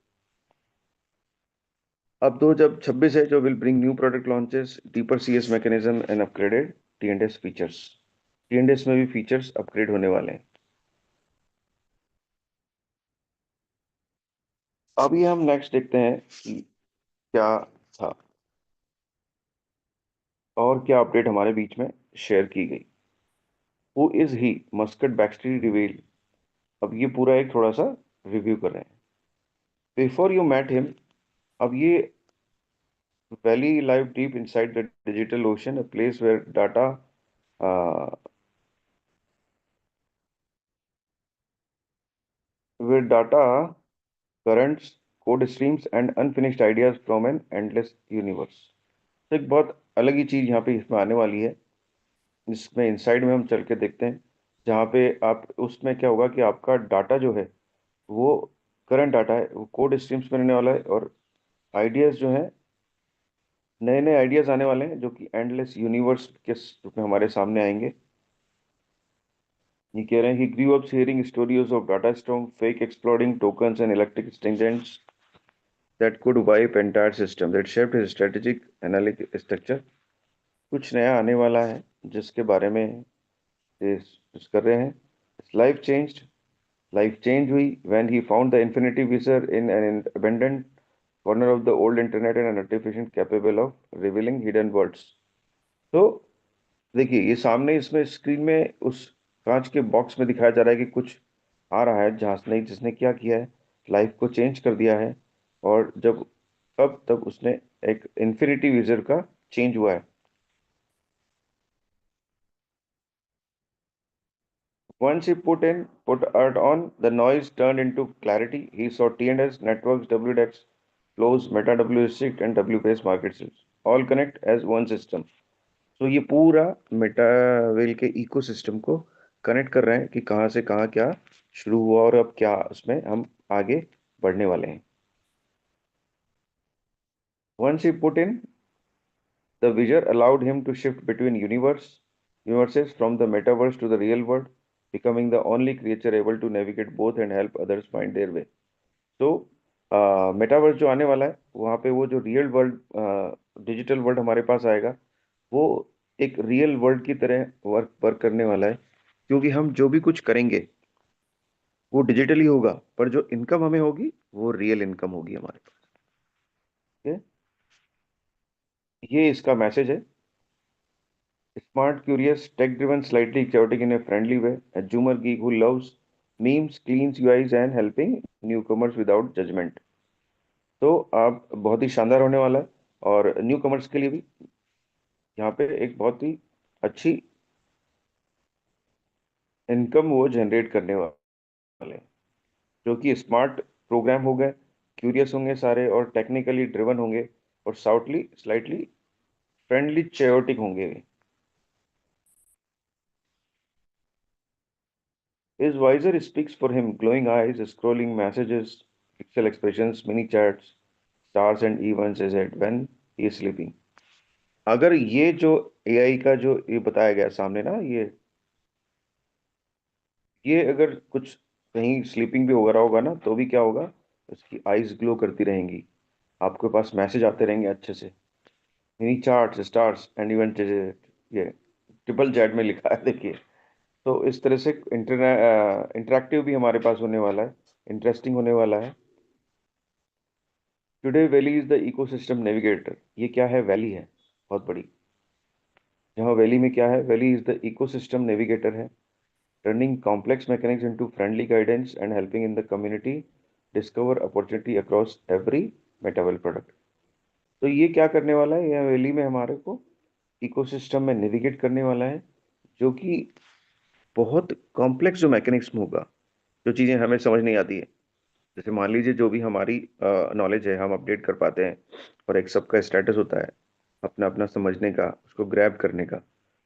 Speaker 2: अब दो जब 26 है, जो will bring new product launches, deeper CS mechanism and upgraded TNDS features. TNDS में भी फीचर्स अपग्रेड होने वाले हैं। अभी हम नेक्स्ट देखते हैं कि क्या था और क्या अपडेट हमारे बीच में शेयर की गई। Who is he, mascot backstory reveal. अब ये पूरा एक थोड़ा सा रिव्यू कर रहे हैं। बिफोर यू मेट हिम, अब ये valley live deep inside the digital ocean, a place where data currents, code streams and unfinished ideas from an endless universe। तो एक बहुत अलग ही चीज यहाँ पे इसमें आने वाली है, जिसमें इनसाइड में हम चल के देखते हैं, जहाँ पे आप उसमें क्या होगा कि आपका डाटा जो है वो करंट डाटा है, वो कोड स्ट्रीम्स में रहने वाला है, और आइडियाज जो है, नए नए आइडियाज आने वाले हैं जो कि एंडलेस यूनिवर्स के रूप में हमारे सामने आएंगे। ये कह रहे हैं कि grew up hearing stories of data storm, fake exploding tokens and electric exchanges that could wipe entire system, that shaped his strategic analytic structure। कुछ नया आने वाला है जिसके बारे में डिस्कस कर रहे हैं। लाइफ चेंज्ड, लाइफ चेंज हुई when he found the infinity wizard in an abandoned corner of the old internet and an artificial capable of revealing hidden words। तो देखिए ये सामने इसमें स्क्रीन में उस कांच के बॉक्स में दिखाया जा रहा है कि कुछ आ रहा है जहां से नहीं, जिसने क्या किया है, लाइफ को चेंज कर दिया है। और जब कब तब उसने एक इन्फिनिटी विजर का चेंज हुआ है। Once he put art on, the noise turned into clarity. He saw TNS networks, WDEX flows, Meta W6 and WPS markets all connect as one system। तो ये पूरा मेटावेल के इकोसिस्टम को कनेक्ट कर रहे हैं कि कहाँ से कहाँ क्या शुरू हुआ और अब क्या उसमें हम आगे बढ़ने वाले हैं। Once he put in, the Visual allowed him to shift between universes from the metaverse to the real world, becoming the only creature able to navigate both and help others find their way। तो metaverse जो आने वाला है वहाँ पे वो जो real world, digital world हमारे पास आएगा, वो एक रियल वर्ल्ड की तरह वर्क वर्क करने वाला है, क्योंकि हम जो भी कुछ करेंगे वो डिजिटली होगा, पर जो इनकम हमें होगी वो रियल इनकम होगी हमारे पास। ठीक है? ये इसका मैसेज है। Smart, curious, tech-driven, slightly chaotic in a friendly way. A Zoomer geek who loves memes, cleans UIs and helping newcomers without judgment। तो आप बहुत ही शानदार होने वाला है, और न्यू कमर्स के लिए भी यहाँ पे एक बहुत ही अच्छी इनकम वो जनरेट करने वाले हैं, जो कि स्मार्ट प्रोग्राम हो गए, क्यूरियस होंगे सारे और टेक्निकली ड्रिवन होंगे और साउटली स्लाइटली फ्रेंडली चेयोटिक होंगे। His visor speaks for him, glowing eyes, scrolling messages, pixel expressions, mini chats, stars and events as it when he is sleeping. अगर ये जो एआई का जो ये बताया गया सामने ना, ये अगर कुछ कहीं स्लीपिंग भी हो रहा होगा ना, तो भी क्या होगा, उसकी आईज ग्लो करती रहेंगी, आपके पास मैसेज आते रहेंगे अच्छे से, mini charts, stars and event, ये ट्रिपल जेड में लिखा है देखिए। तो इस तरह से इंटरेक्टिव भी हमारे पास होने वाला है, इंटरेस्टिंग होने वाला है। Today valley is the ecosystem navigator. ये क्या है, वैली है बहुत बड़ी। यहाँ वैली में क्या है, Wally is the ecosystem navigator है, turning complex mechanics into friendly guidance and helping in the community discover opportunity across every MetaWhale product. तो ये क्या करने वाला है, यह वैली में हमारे को इकोसिस्टम में नेविगेट करने वाला है, जो कि बहुत कॉम्प्लेक्स जो मैकेनिक्स में होगा, जो चीज़ें हमें समझ नहीं आती है। जैसे मान लीजिए जो भी हमारी नॉलेज है हम अपडेट कर पाते हैं, और एक सबका स्टेटस होता है अपना अपना समझने का, उसको ग्रैब करने का।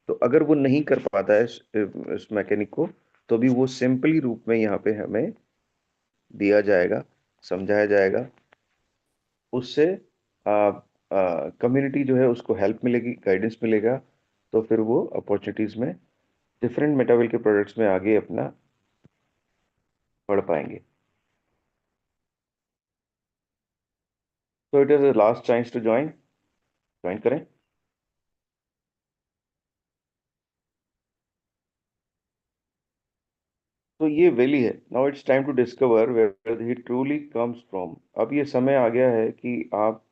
Speaker 2: तो अगर वो नहीं कर पाता है इस मैकेनिक को, तो भी वो सिंपली रूप में यहाँ पे हमें दिया जाएगा, समझाया जाएगा, उससे कम्युनिटी जो है उसको हेल्प मिलेगी, गाइडेंस मिलेगा। तो फिर वो अपॉर्चुनिटीज में डिफरेंट मेटावेल के प्रोडक्ट्स में आगे अपना बढ़ पाएंगे। तो it is the last chance to join, join करें। तो ये वैली है। Now it's time to discover where he truly comes from. अब ये समय आ गया है कि आप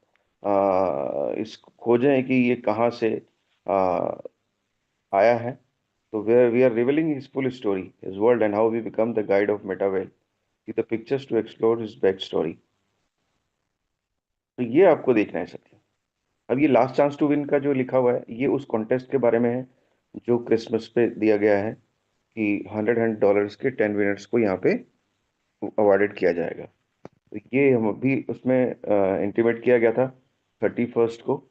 Speaker 2: इस खोजें कि ये कहाँ से आ, आया है। तो where we are revealing his full story, his world and how we become the guide of MetaWhale, की the pictures to explore his backstory. तो ये आपको देखना है साथियों। अब ये लास्ट चांस टू विन का जो लिखा हुआ है, ये उस कॉन्टेस्ट के बारे में है जो क्रिसमस पे दिया गया है, कि 100 के 10 विनर्स को यहाँ पे अवार्डेड किया जाएगा। तो ये हम अभी उसमें इंटीमेट किया गया था 31st को।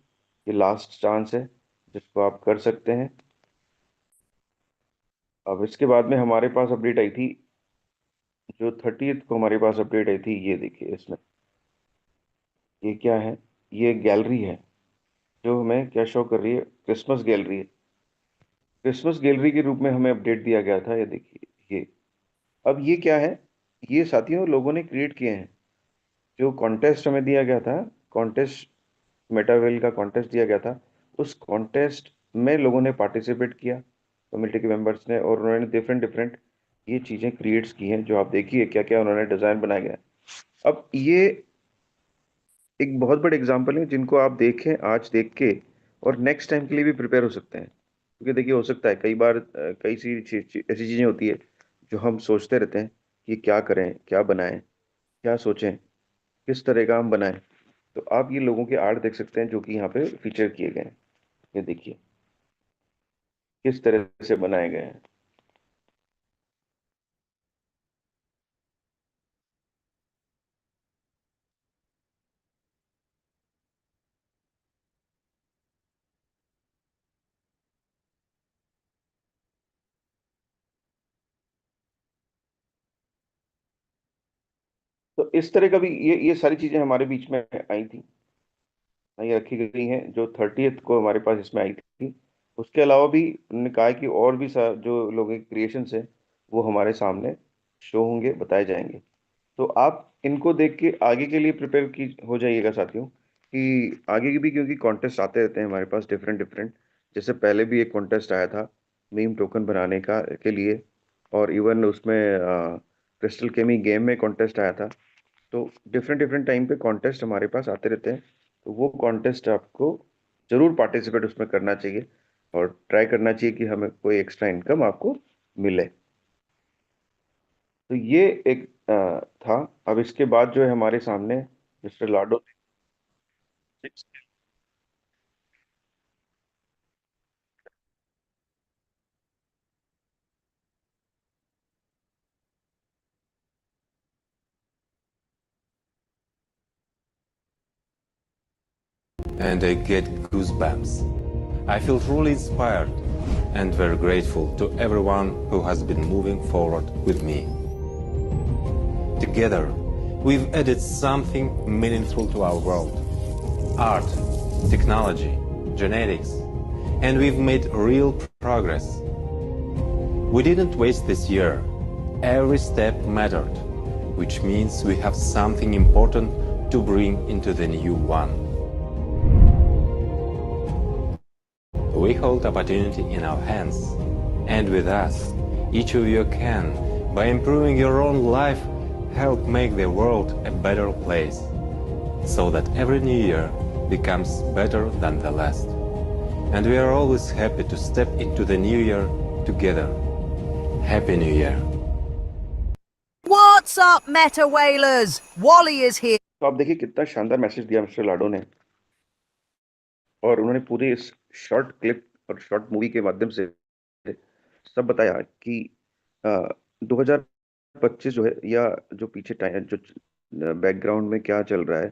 Speaker 2: ये लास्ट चांस है जिसको आप कर सकते हैं। अब इसके बाद में हमारे पास अपडेट आई थी, जो 30th को हमारे पास अपडेट आई थी, ये देखिए इसमें ये क्या है, ये गैलरी है जो हमें क्या शो कर रही है, क्रिसमस गैलरी है। क्रिसमस गैलरी के रूप में हमें अपडेट दिया गया था, ये देखिए ये। अब ये क्या है, ये साथियों लोगों ने क्रिएट किए हैं। जो कॉन्टेस्ट हमें दिया गया था, कॉन्टेस्ट मेटावेल का कॉन्टेस्ट दिया गया था, उस कॉन्टेस्ट में लोगों ने पार्टिसिपेट किया, कम्युनिटी के मेंबर्स ने, और उन्होंने डिफरेंट डिफरेंट ये चीज़ें क्रिएट्स की हैं, जो आप देखिए क्या क्या उन्होंने डिज़ाइन बनाया गया है। अब ये एक बहुत बड़े एग्जाम्पल है जिनको आप देखें, आज देख के और नेक्स्ट टाइम के लिए भी प्रिपेयर हो सकते हैं। क्योंकि देखिए हो सकता है कई बार कई सी ऐसी चीज़ें होती है जो हम सोचते रहते हैं कि क्या करें, क्या बनाएं, क्या सोचें, किस तरह का हम बनाएं। तो आप ये लोगों के आर्ट देख सकते हैं जो कि यहाँ पे फीचर किए गए हैं। ये देखिए किस तरह से बनाए गए हैं। तो इस तरह का भी ये सारी चीजें हमारे बीच में आई थी, ये रखी गई हैं जो 30th को हमारे पास इसमें आई थी। उसके अलावा भी उन्होंने कहा है कि और भी जो लोगों के क्रिएशंस हैं वो हमारे सामने शो होंगे, बताए जाएंगे। तो आप इनको देख के आगे के लिए प्रिपेयर की हो जाइएगा साथियों, कि आगे की भी, क्योंकि कॉन्टेस्ट आते रहते हैं हमारे पास डिफरेंट डिफरेंट। जैसे पहले भी एक कॉन्टेस्ट आया था मीम टोकन बनाने का के लिए, और इवन उसमें क्रिस्टल केमी गेम में कॉन्टेस्ट आया था। तो डिफरेंट डिफरेंट टाइम पे कॉन्टेस्ट हमारे पास आते रहते हैं। तो वो कॉन्टेस्ट आपको जरूर पार्टिसिपेट उसमें करना चाहिए, और ट्राई करना चाहिए कि हमें कोई एक्स्ट्रा इनकम आपको मिले। तो ये एक था। अब इसके बाद जो है हमारे सामने mister Lado.
Speaker 4: and I get goosebumps. I feel truly inspired and very grateful to everyone who has been moving forward with me. Together, we've added something meaningful to our world. Art, technology, genetics, and we've made real progress. We didn't waste this year. Every step mattered, which means we have something important to bring into the new one. We hold opportunity in our hands, and with us, each of you can, by improving your own life, help make the world a better place, so that every new year becomes better than the last. And we are always happy to step into the new year together. Happy New Year!
Speaker 5: What's up, Meta Whalers? Wally is here.
Speaker 2: तो आप देखिए कितना शानदार message दिया mister लाडो ने, और उन्होंने पूरे इस शॉर्ट क्लिप और शॉर्ट मूवी के माध्यम से सब बताया कि 2025 जो है, या जो पीछे टाइम जो बैकग्राउंड में क्या चल रहा है,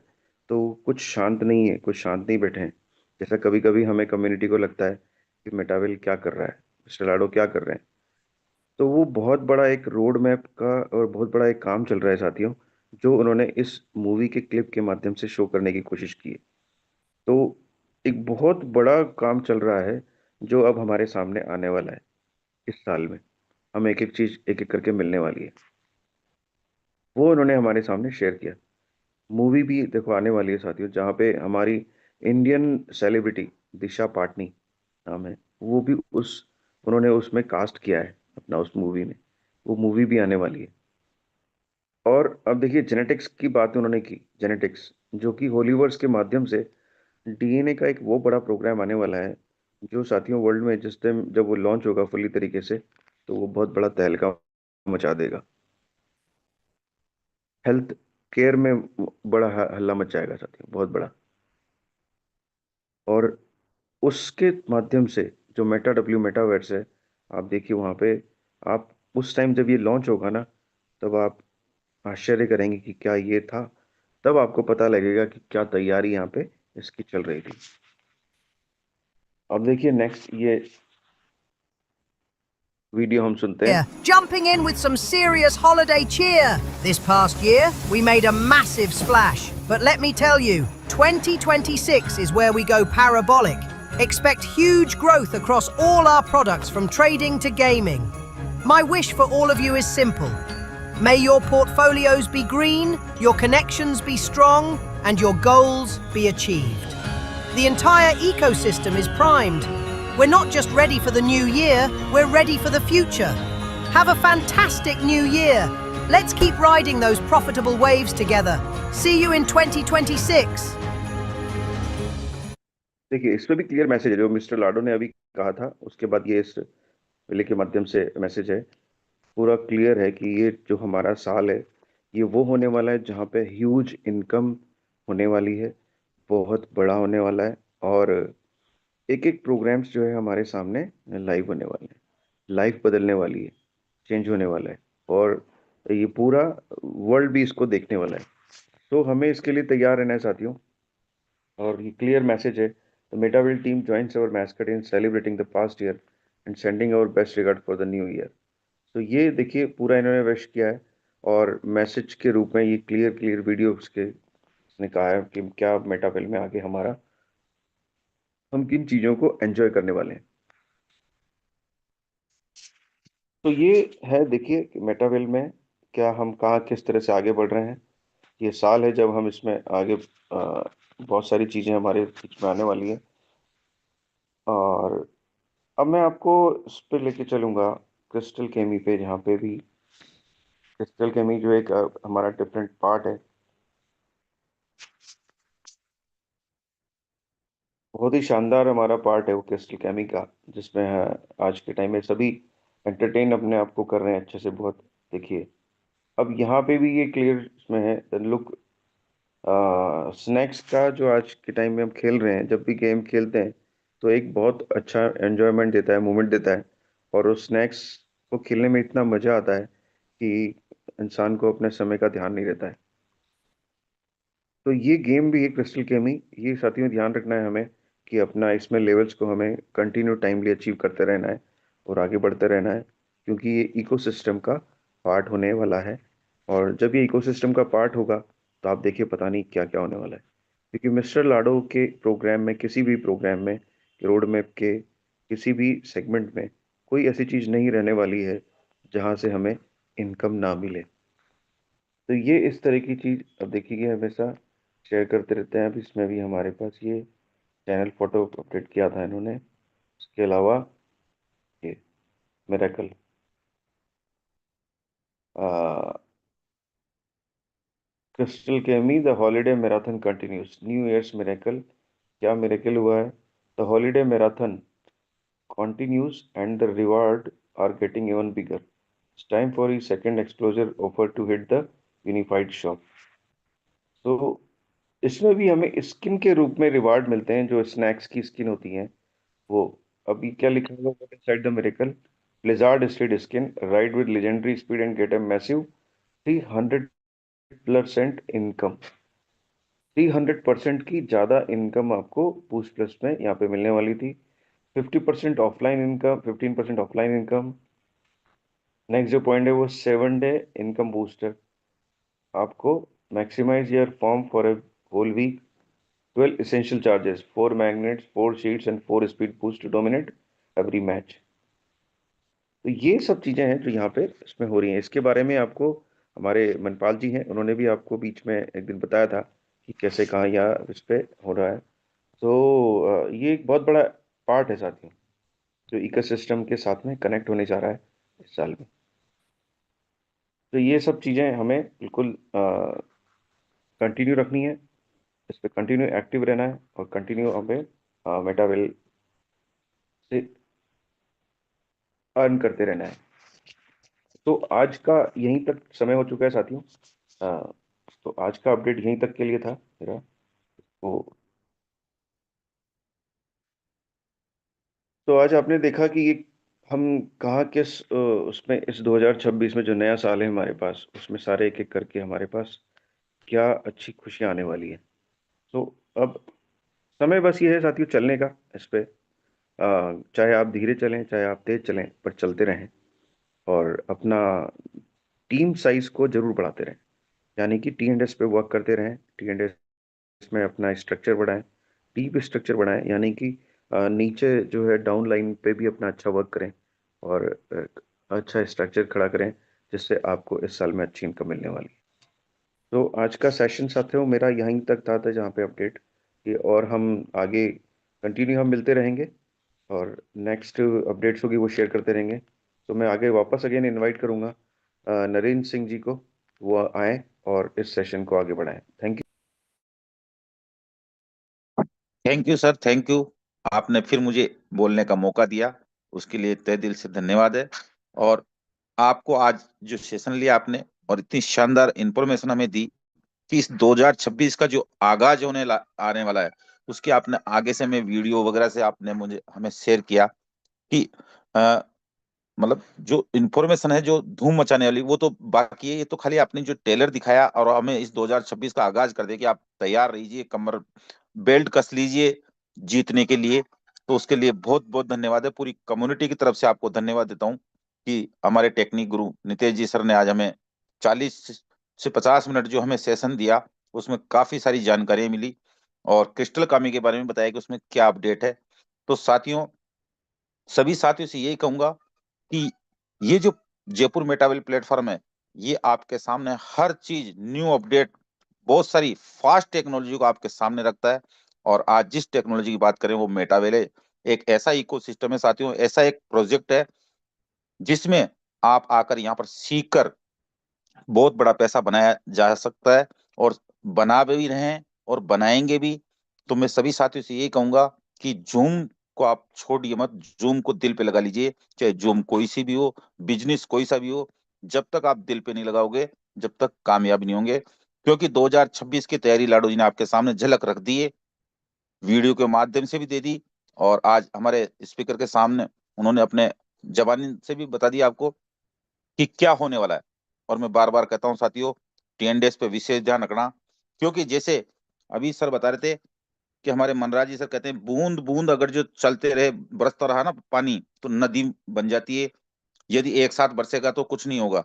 Speaker 2: तो कुछ शांत नहीं है, कुछ शांत नहीं बैठे हैं। जैसा कभी कभी हमें कम्युनिटी को लगता है कि मेटावेल क्या कर रहा है, मिस्टर लाडो क्या कर रहे हैं, तो वो बहुत बड़ा एक रोड मैप का और बहुत बड़ा एक काम चल रहा है साथियों, जो उन्होंने इस मूवी के क्लिप के माध्यम से शो करने की कोशिश की है। तो एक बहुत बड़ा काम चल रहा है जो अब हमारे सामने आने वाला है। इस साल में हमें एक एक चीज एक एक करके मिलने वाली है, वो उन्होंने हमारे सामने शेयर किया। मूवी भी देखो आने वाली है साथियों, जहाँ पे हमारी इंडियन सेलिब्रिटी दिशा पाटनी नाम है, वो भी उन्होंने उसमें कास्ट किया है अपना उस मूवी में। वो मूवी भी आने वाली है। और अब देखिए जेनेटिक्स की बात उन्होंने की, जेनेटिक्स जो कि होलीवर्स के माध्यम से डीएनए का एक वो बड़ा प्रोग्राम आने वाला है, जो साथियों वर्ल्ड में जिस टाइम जब वो लॉन्च होगा फुल्ली तरीके से, तो वो बहुत बड़ा तहलका मचा देगा। हेल्थ केयर में बड़ा हल्ला मच जाएगा साथियों, बहुत बड़ा। और उसके माध्यम से जो मेटावर्स है, आप देखिए वहाँ पे, आप उस टाइम जब ये लॉन्च होगा ना, तब आप आश्चर्य करेंगे कि क्या ये था। तब आपको पता लगेगा कि क्या तैयारी यहाँ पे इसकी चल रही थी। अब देखिए नेक्स्ट ये वीडियो हम सुनते हैं।
Speaker 5: Jumping in with some serious holiday cheer. This past year, we made a massive splash. But let me tell you, 2026 is where we go parabolic. Expect huge growth across all our products from trading to gaming. My wish for all of you is simple. May your portfolios be green, your connections be strong, and your goals be achieved. The entire ecosystem is primed. We're not just ready for the new year, we're ready for the future. Have a fantastic new year. Let's keep riding those profitable waves together. See you in 2026.
Speaker 2: देखिए इसमें भी clear message है जो mister लाडो ने अभी कहा था, उसके बाद ये इस विले के माध्यम से मैसेज है। पूरा क्लियर है कि ये जो हमारा साल है, ये वो होने वाला है जहाँ पे ह्यूज इनकम होने वाली है, बहुत बड़ा होने वाला है, और एक एक प्रोग्राम्स जो है हमारे सामने लाइव होने वाले हैं, लाइफ बदलने वाली है, चेंज होने वाला है, और ये पूरा वर्ल्ड भी इसको देखने वाला है। तो हमें इसके लिए तैयार रहना है साथियों, और ये क्लियर मैसेज है। The MetaWhale team joins our mascot in celebrating the past year and sending our best regard for the new year. तो ये देखिए पूरा इन्होंने विश किया है, और मैसेज के रूप में ये क्लियर वीडियो के इसने कहा है कि क्या मेटावेल में आगे हमारा हम किन चीज़ों को एंजॉय करने वाले हैं। तो ये है देखिए कि मेटावेल में क्या हम कहाँ किस तरह से आगे बढ़ रहे हैं। ये साल है जब हम इसमें आगे बहुत सारी चीज़ें हमारे बीच में आने वाली है। और अब मैं आपको इस पे लेके चलूँगा क्रिस्टल केमी पे, जहाँ पे भी क्रिस्टल केमी जो एक हमारा डिफरेंट पार्ट है, बहुत ही शानदार हमारा पार्ट है वो क्रिस्टल केमी का, जिसमें आज के टाइम में सभी एंटरटेन अपने आप को कर रहे हैं अच्छे से बहुत। देखिए अब यहाँ पे भी ये क्लियर इसमें है लुक स्नैक्स का, जो आज के टाइम में हम खेल रहे हैं, जब भी गेम खेलते हैं तो एक बहुत अच्छा एंजॉयमेंट देता है, मोमेंट देता है, और उस स्नैक्स को खेलने में इतना मजा आता है कि इंसान को अपने समय का ध्यान नहीं रहता है। तो ये गेम भी है क्रिस्टल केमी, ये साथियों ध्यान रखना है हमें कि अपना इसमें लेवल्स को हमें कंटिन्यू टाइमली अचीव करते रहना है और आगे बढ़ते रहना है, क्योंकि ये इकोसिस्टम का पार्ट होने वाला है। और जब ये इकोसिस्टम का पार्ट होगा तो आप देखिए पता नहीं क्या क्या होने वाला है, क्योंकि मिस्टर लाडो के प्रोग्राम में, किसी भी प्रोग्राम में, रोड मैप के किसी भी सेगमेंट में कोई ऐसी चीज़ नहीं रहने वाली है जहाँ से हमें इनकम ना मिले। तो ये इस तरह की चीज़ अब देखिए हमेशा शेयर करते रहते हैं। अब इसमें भी हमारे पास ये चैनल फोटो अपडेट किया था इन्होंने, इसके अलावा ये miracle Crystal Chemi the holiday marathon continues, new year's miracle. क्या मिरेकल हुआ है? The holiday marathon continues and the reward are getting even bigger. It's time for his second exposure offer to hit the unified shop. तो इसमें भी हमें skin के रूप में रिवार्ड मिलते हैं, जो स्नैक्स की स्किन होती हैं वो। अभी क्या लिखा हुआ है inside the miracle? Blizzard street skin, ride with legendary speed and get a massive 300% income. 300% की ज़्यादा इनकम आपको बूस्ट प्लस में यहाँ पे मिलने वाली थी। 50% offline income, 15% offline income. Next जो पॉइंट है वो 7 डे इनकम बूस्टर। आपको maximize your form for a whole week, 12 essential charges, 4 magnets, 4 sheets and 4 speed boost to dominate every match। तो ये सब चीज़ें हैं जो यहाँ पे इसमें हो रही हैं। इसके बारे में आपको हमारे मनपाल जी हैं, उन्होंने भी आपको बीच में एक दिन बताया था कि कैसे कहाँ या इस पे हो रहा है। तो ये एक बहुत बड़ा पार्ट है साथियों, जो इकोसिस्टम के साथ में कनेक्ट होने जा रहा है इस साल में। तो ये सब चीज़ें हमें बिल्कुल कंटिन्यू रखनी है, इस पे कंटिन्यू एक्टिव रहना है और कंटिन्यू हमें मेटावेल से अर्न करते रहना है। तो आज का यहीं तक समय हो चुका है साथियों। तो आज का अपडेट यहीं तक के लिए था मेरा। तो आज आपने देखा कि ये हम कहाँ किस उसमें इस 2026 में जो नया साल है हमारे पास, उसमें सारे एक एक करके हमारे पास क्या अच्छी खुशियाँ आने वाली है। तो अब समय बस ये है साथियों चलने का इस पे। चाहे आप धीरे चलें, चाहे आप तेज चलें, पर चलते रहें और अपना टीम साइज को जरूर बढ़ाते रहें। यानी कि T&S पे वर्क करते रहें, T&S में अपना स्ट्रक्चर बढ़ाएं, डीप स्ट्रक्चर बढ़ाएं, यानी कि नीचे जो है डाउन लाइन पे भी अपना अच्छा वर्क करें और अच्छा स्ट्रक्चर खड़ा करें, जिससे आपको इस साल में अच्छी इनकम मिलने वाली है। तो आज का सेशन साथियों मेरा यहीं तक था जहाँ पे अपडेट ये, और हम आगे कंटिन्यू हम मिलते रहेंगे और नेक्स्ट अपडेट्स होगी वो शेयर करते रहेंगे। तो मैं आगे वापस अगेन इनवाइट करूंगा नरेंद्र सिंह जी को, वो आए और इस सेशन को आगे बढ़ाएं। Thank you.
Speaker 1: Thank you sir, thank you. आपने फिर मुझे बोलने का मौका दिया, उसके लिए तहे दिल से धन्यवाद है। और आपको आज जो सेशन लिया आपने और इतनी शानदार इंफॉर्मेशन हमें दी कि इस 2026 का जो आगाज आने वाला है, उसकी आपने आगे से हमें वीडियो वगैरह से आपने मुझे हमें शेयर किया कि अ, मतलब जो इन्फॉर्मेशन है जो धूम मचाने वाली, वो तो बाकी है। ये तो खाली आपने जो टेलर दिखाया और हमें इस 2026 का आगाज कर दिया कि आप तैयार रहिए, कमर बेल्ट कस लीजिए जीतने के लिए। तो उसके लिए बहुत बहुत धन्यवाद है। पूरी कम्युनिटी की तरफ से आपको धन्यवाद देता हूँ कि हमारे टेक्निक गुरु नितेश जी सर ने आज हमें 40 से 50 मिनट जो हमें सेशन दिया, उसमें काफी सारी जानकारियां मिली और क्रिस्टल कामी के बारे में बताया कि उसमें क्या अपडेट है। तो साथियों, सभी साथियों से यही कहूंगा कि ये जो जयपुर मेटावेल प्लेटफॉर्म है, ये आपके सामने हर चीज न्यू अपडेट, बहुत सारी फास्ट टेक्नोलॉजी को आपके सामने रखता है। और आज जिस टेक्नोलॉजी की बात करें वो मेटावेल है। एक ऐसा इकोसिस्टम है साथियों, ऐसा एक प्रोजेक्ट है जिसमें आप आकर यहाँ पर सीख कर बहुत बड़ा पैसा बनाया जा सकता है और बना भी रहे हैं और बनाएंगे भी। तो मैं सभी साथियों से यही कहूंगा कि जूम को आप छोड़िए मत, जूम को दिल पे लगा लीजिए। चाहे जूम कोई सी भी हो, बिजनेस कोई सा भी हो, जब तक आप दिल पे नहीं लगाओगे, जब तक कामयाब नहीं होंगे। क्योंकि 2026 की तैयारी लाडो जी ने आपके सामने झलक रख दी है, वीडियो के माध्यम से भी दे दी और आज हमारे स्पीकर के सामने उन्होंने अपने जबानी से भी बता दिया आपको कि क्या होने वाला है। और मैं बार बार कहता हूं साथियों, टीएनडीएस पे विशेष ध्यान रखना, क्योंकि जैसे अभी सर बता रहे थे कि हमारे मनराज जी सर कहते हैं बूंद बूंद अगर जो चलते रहे, बरसता रहा ना पानी, तो नदी बन जाती है। यदि एक साथ बरसेगा तो कुछ नहीं होगा।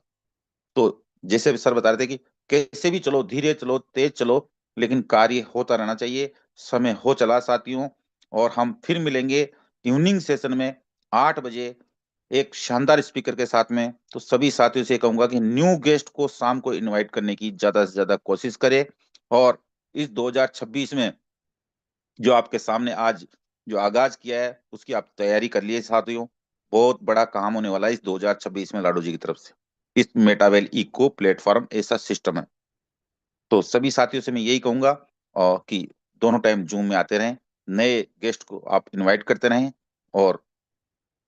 Speaker 1: तो जैसे भी सर बता रहे थे कि कैसे भी चलो, धीरे चलो, तेज चलो, लेकिन कार्य होता रहना चाहिए। समय हो चला साथियों, और हम फिर मिलेंगे इवनिंग सेशन में 8 बजे एक शानदार स्पीकर के साथ में। तो सभी साथियों से कहूंगा कि न्यू गेस्ट को शाम को इनवाइट करने की ज्यादा से ज्यादा कोशिश करें। और इस 2026 में जो आपके सामने आज जो आगाज किया है, उसकी आप तैयारी कर लिए साथियों। बहुत बड़ा काम होने वाला है इस 2026 में लाडो जी की तरफ से। इस मेटावेल इको प्लेटफॉर्म ऐसा सिस्टम है। तो सभी साथियों से मैं यही कहूंगा और कि दोनों टाइम जूम में आते रहें, नए गेस्ट को आप इनवाइट करते रहें, और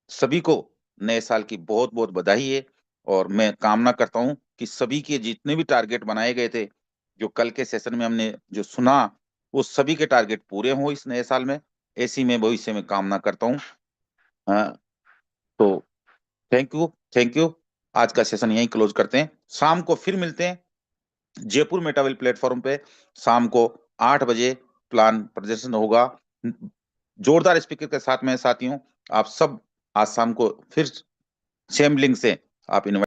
Speaker 1: सभी को नए साल की बहुत बहुत बधाई है। और मैं कामना करता हूं कि सभी के जितने भी टारगेट बनाए गए थे, जो कल के सेशन में हमने जो सुना, वो सभी के टारगेट पूरे हों इस नए साल में। ऐसी मैं भविष्य में कामना करता हूँ। हाँ, तो थैंक यू, थैंक यू। आज का सेशन यहीं क्लोज करते हैं। शाम को फिर मिलते हैं जयपुर मेटावेल प्लेटफॉर्म पे। शाम को 8 बजे प्लान प्रदर्शन होगा, जोरदार स्पीकर के साथ में साथियों। आप सब आज शाम को फिर सेम लिंक से आप इन्वाइट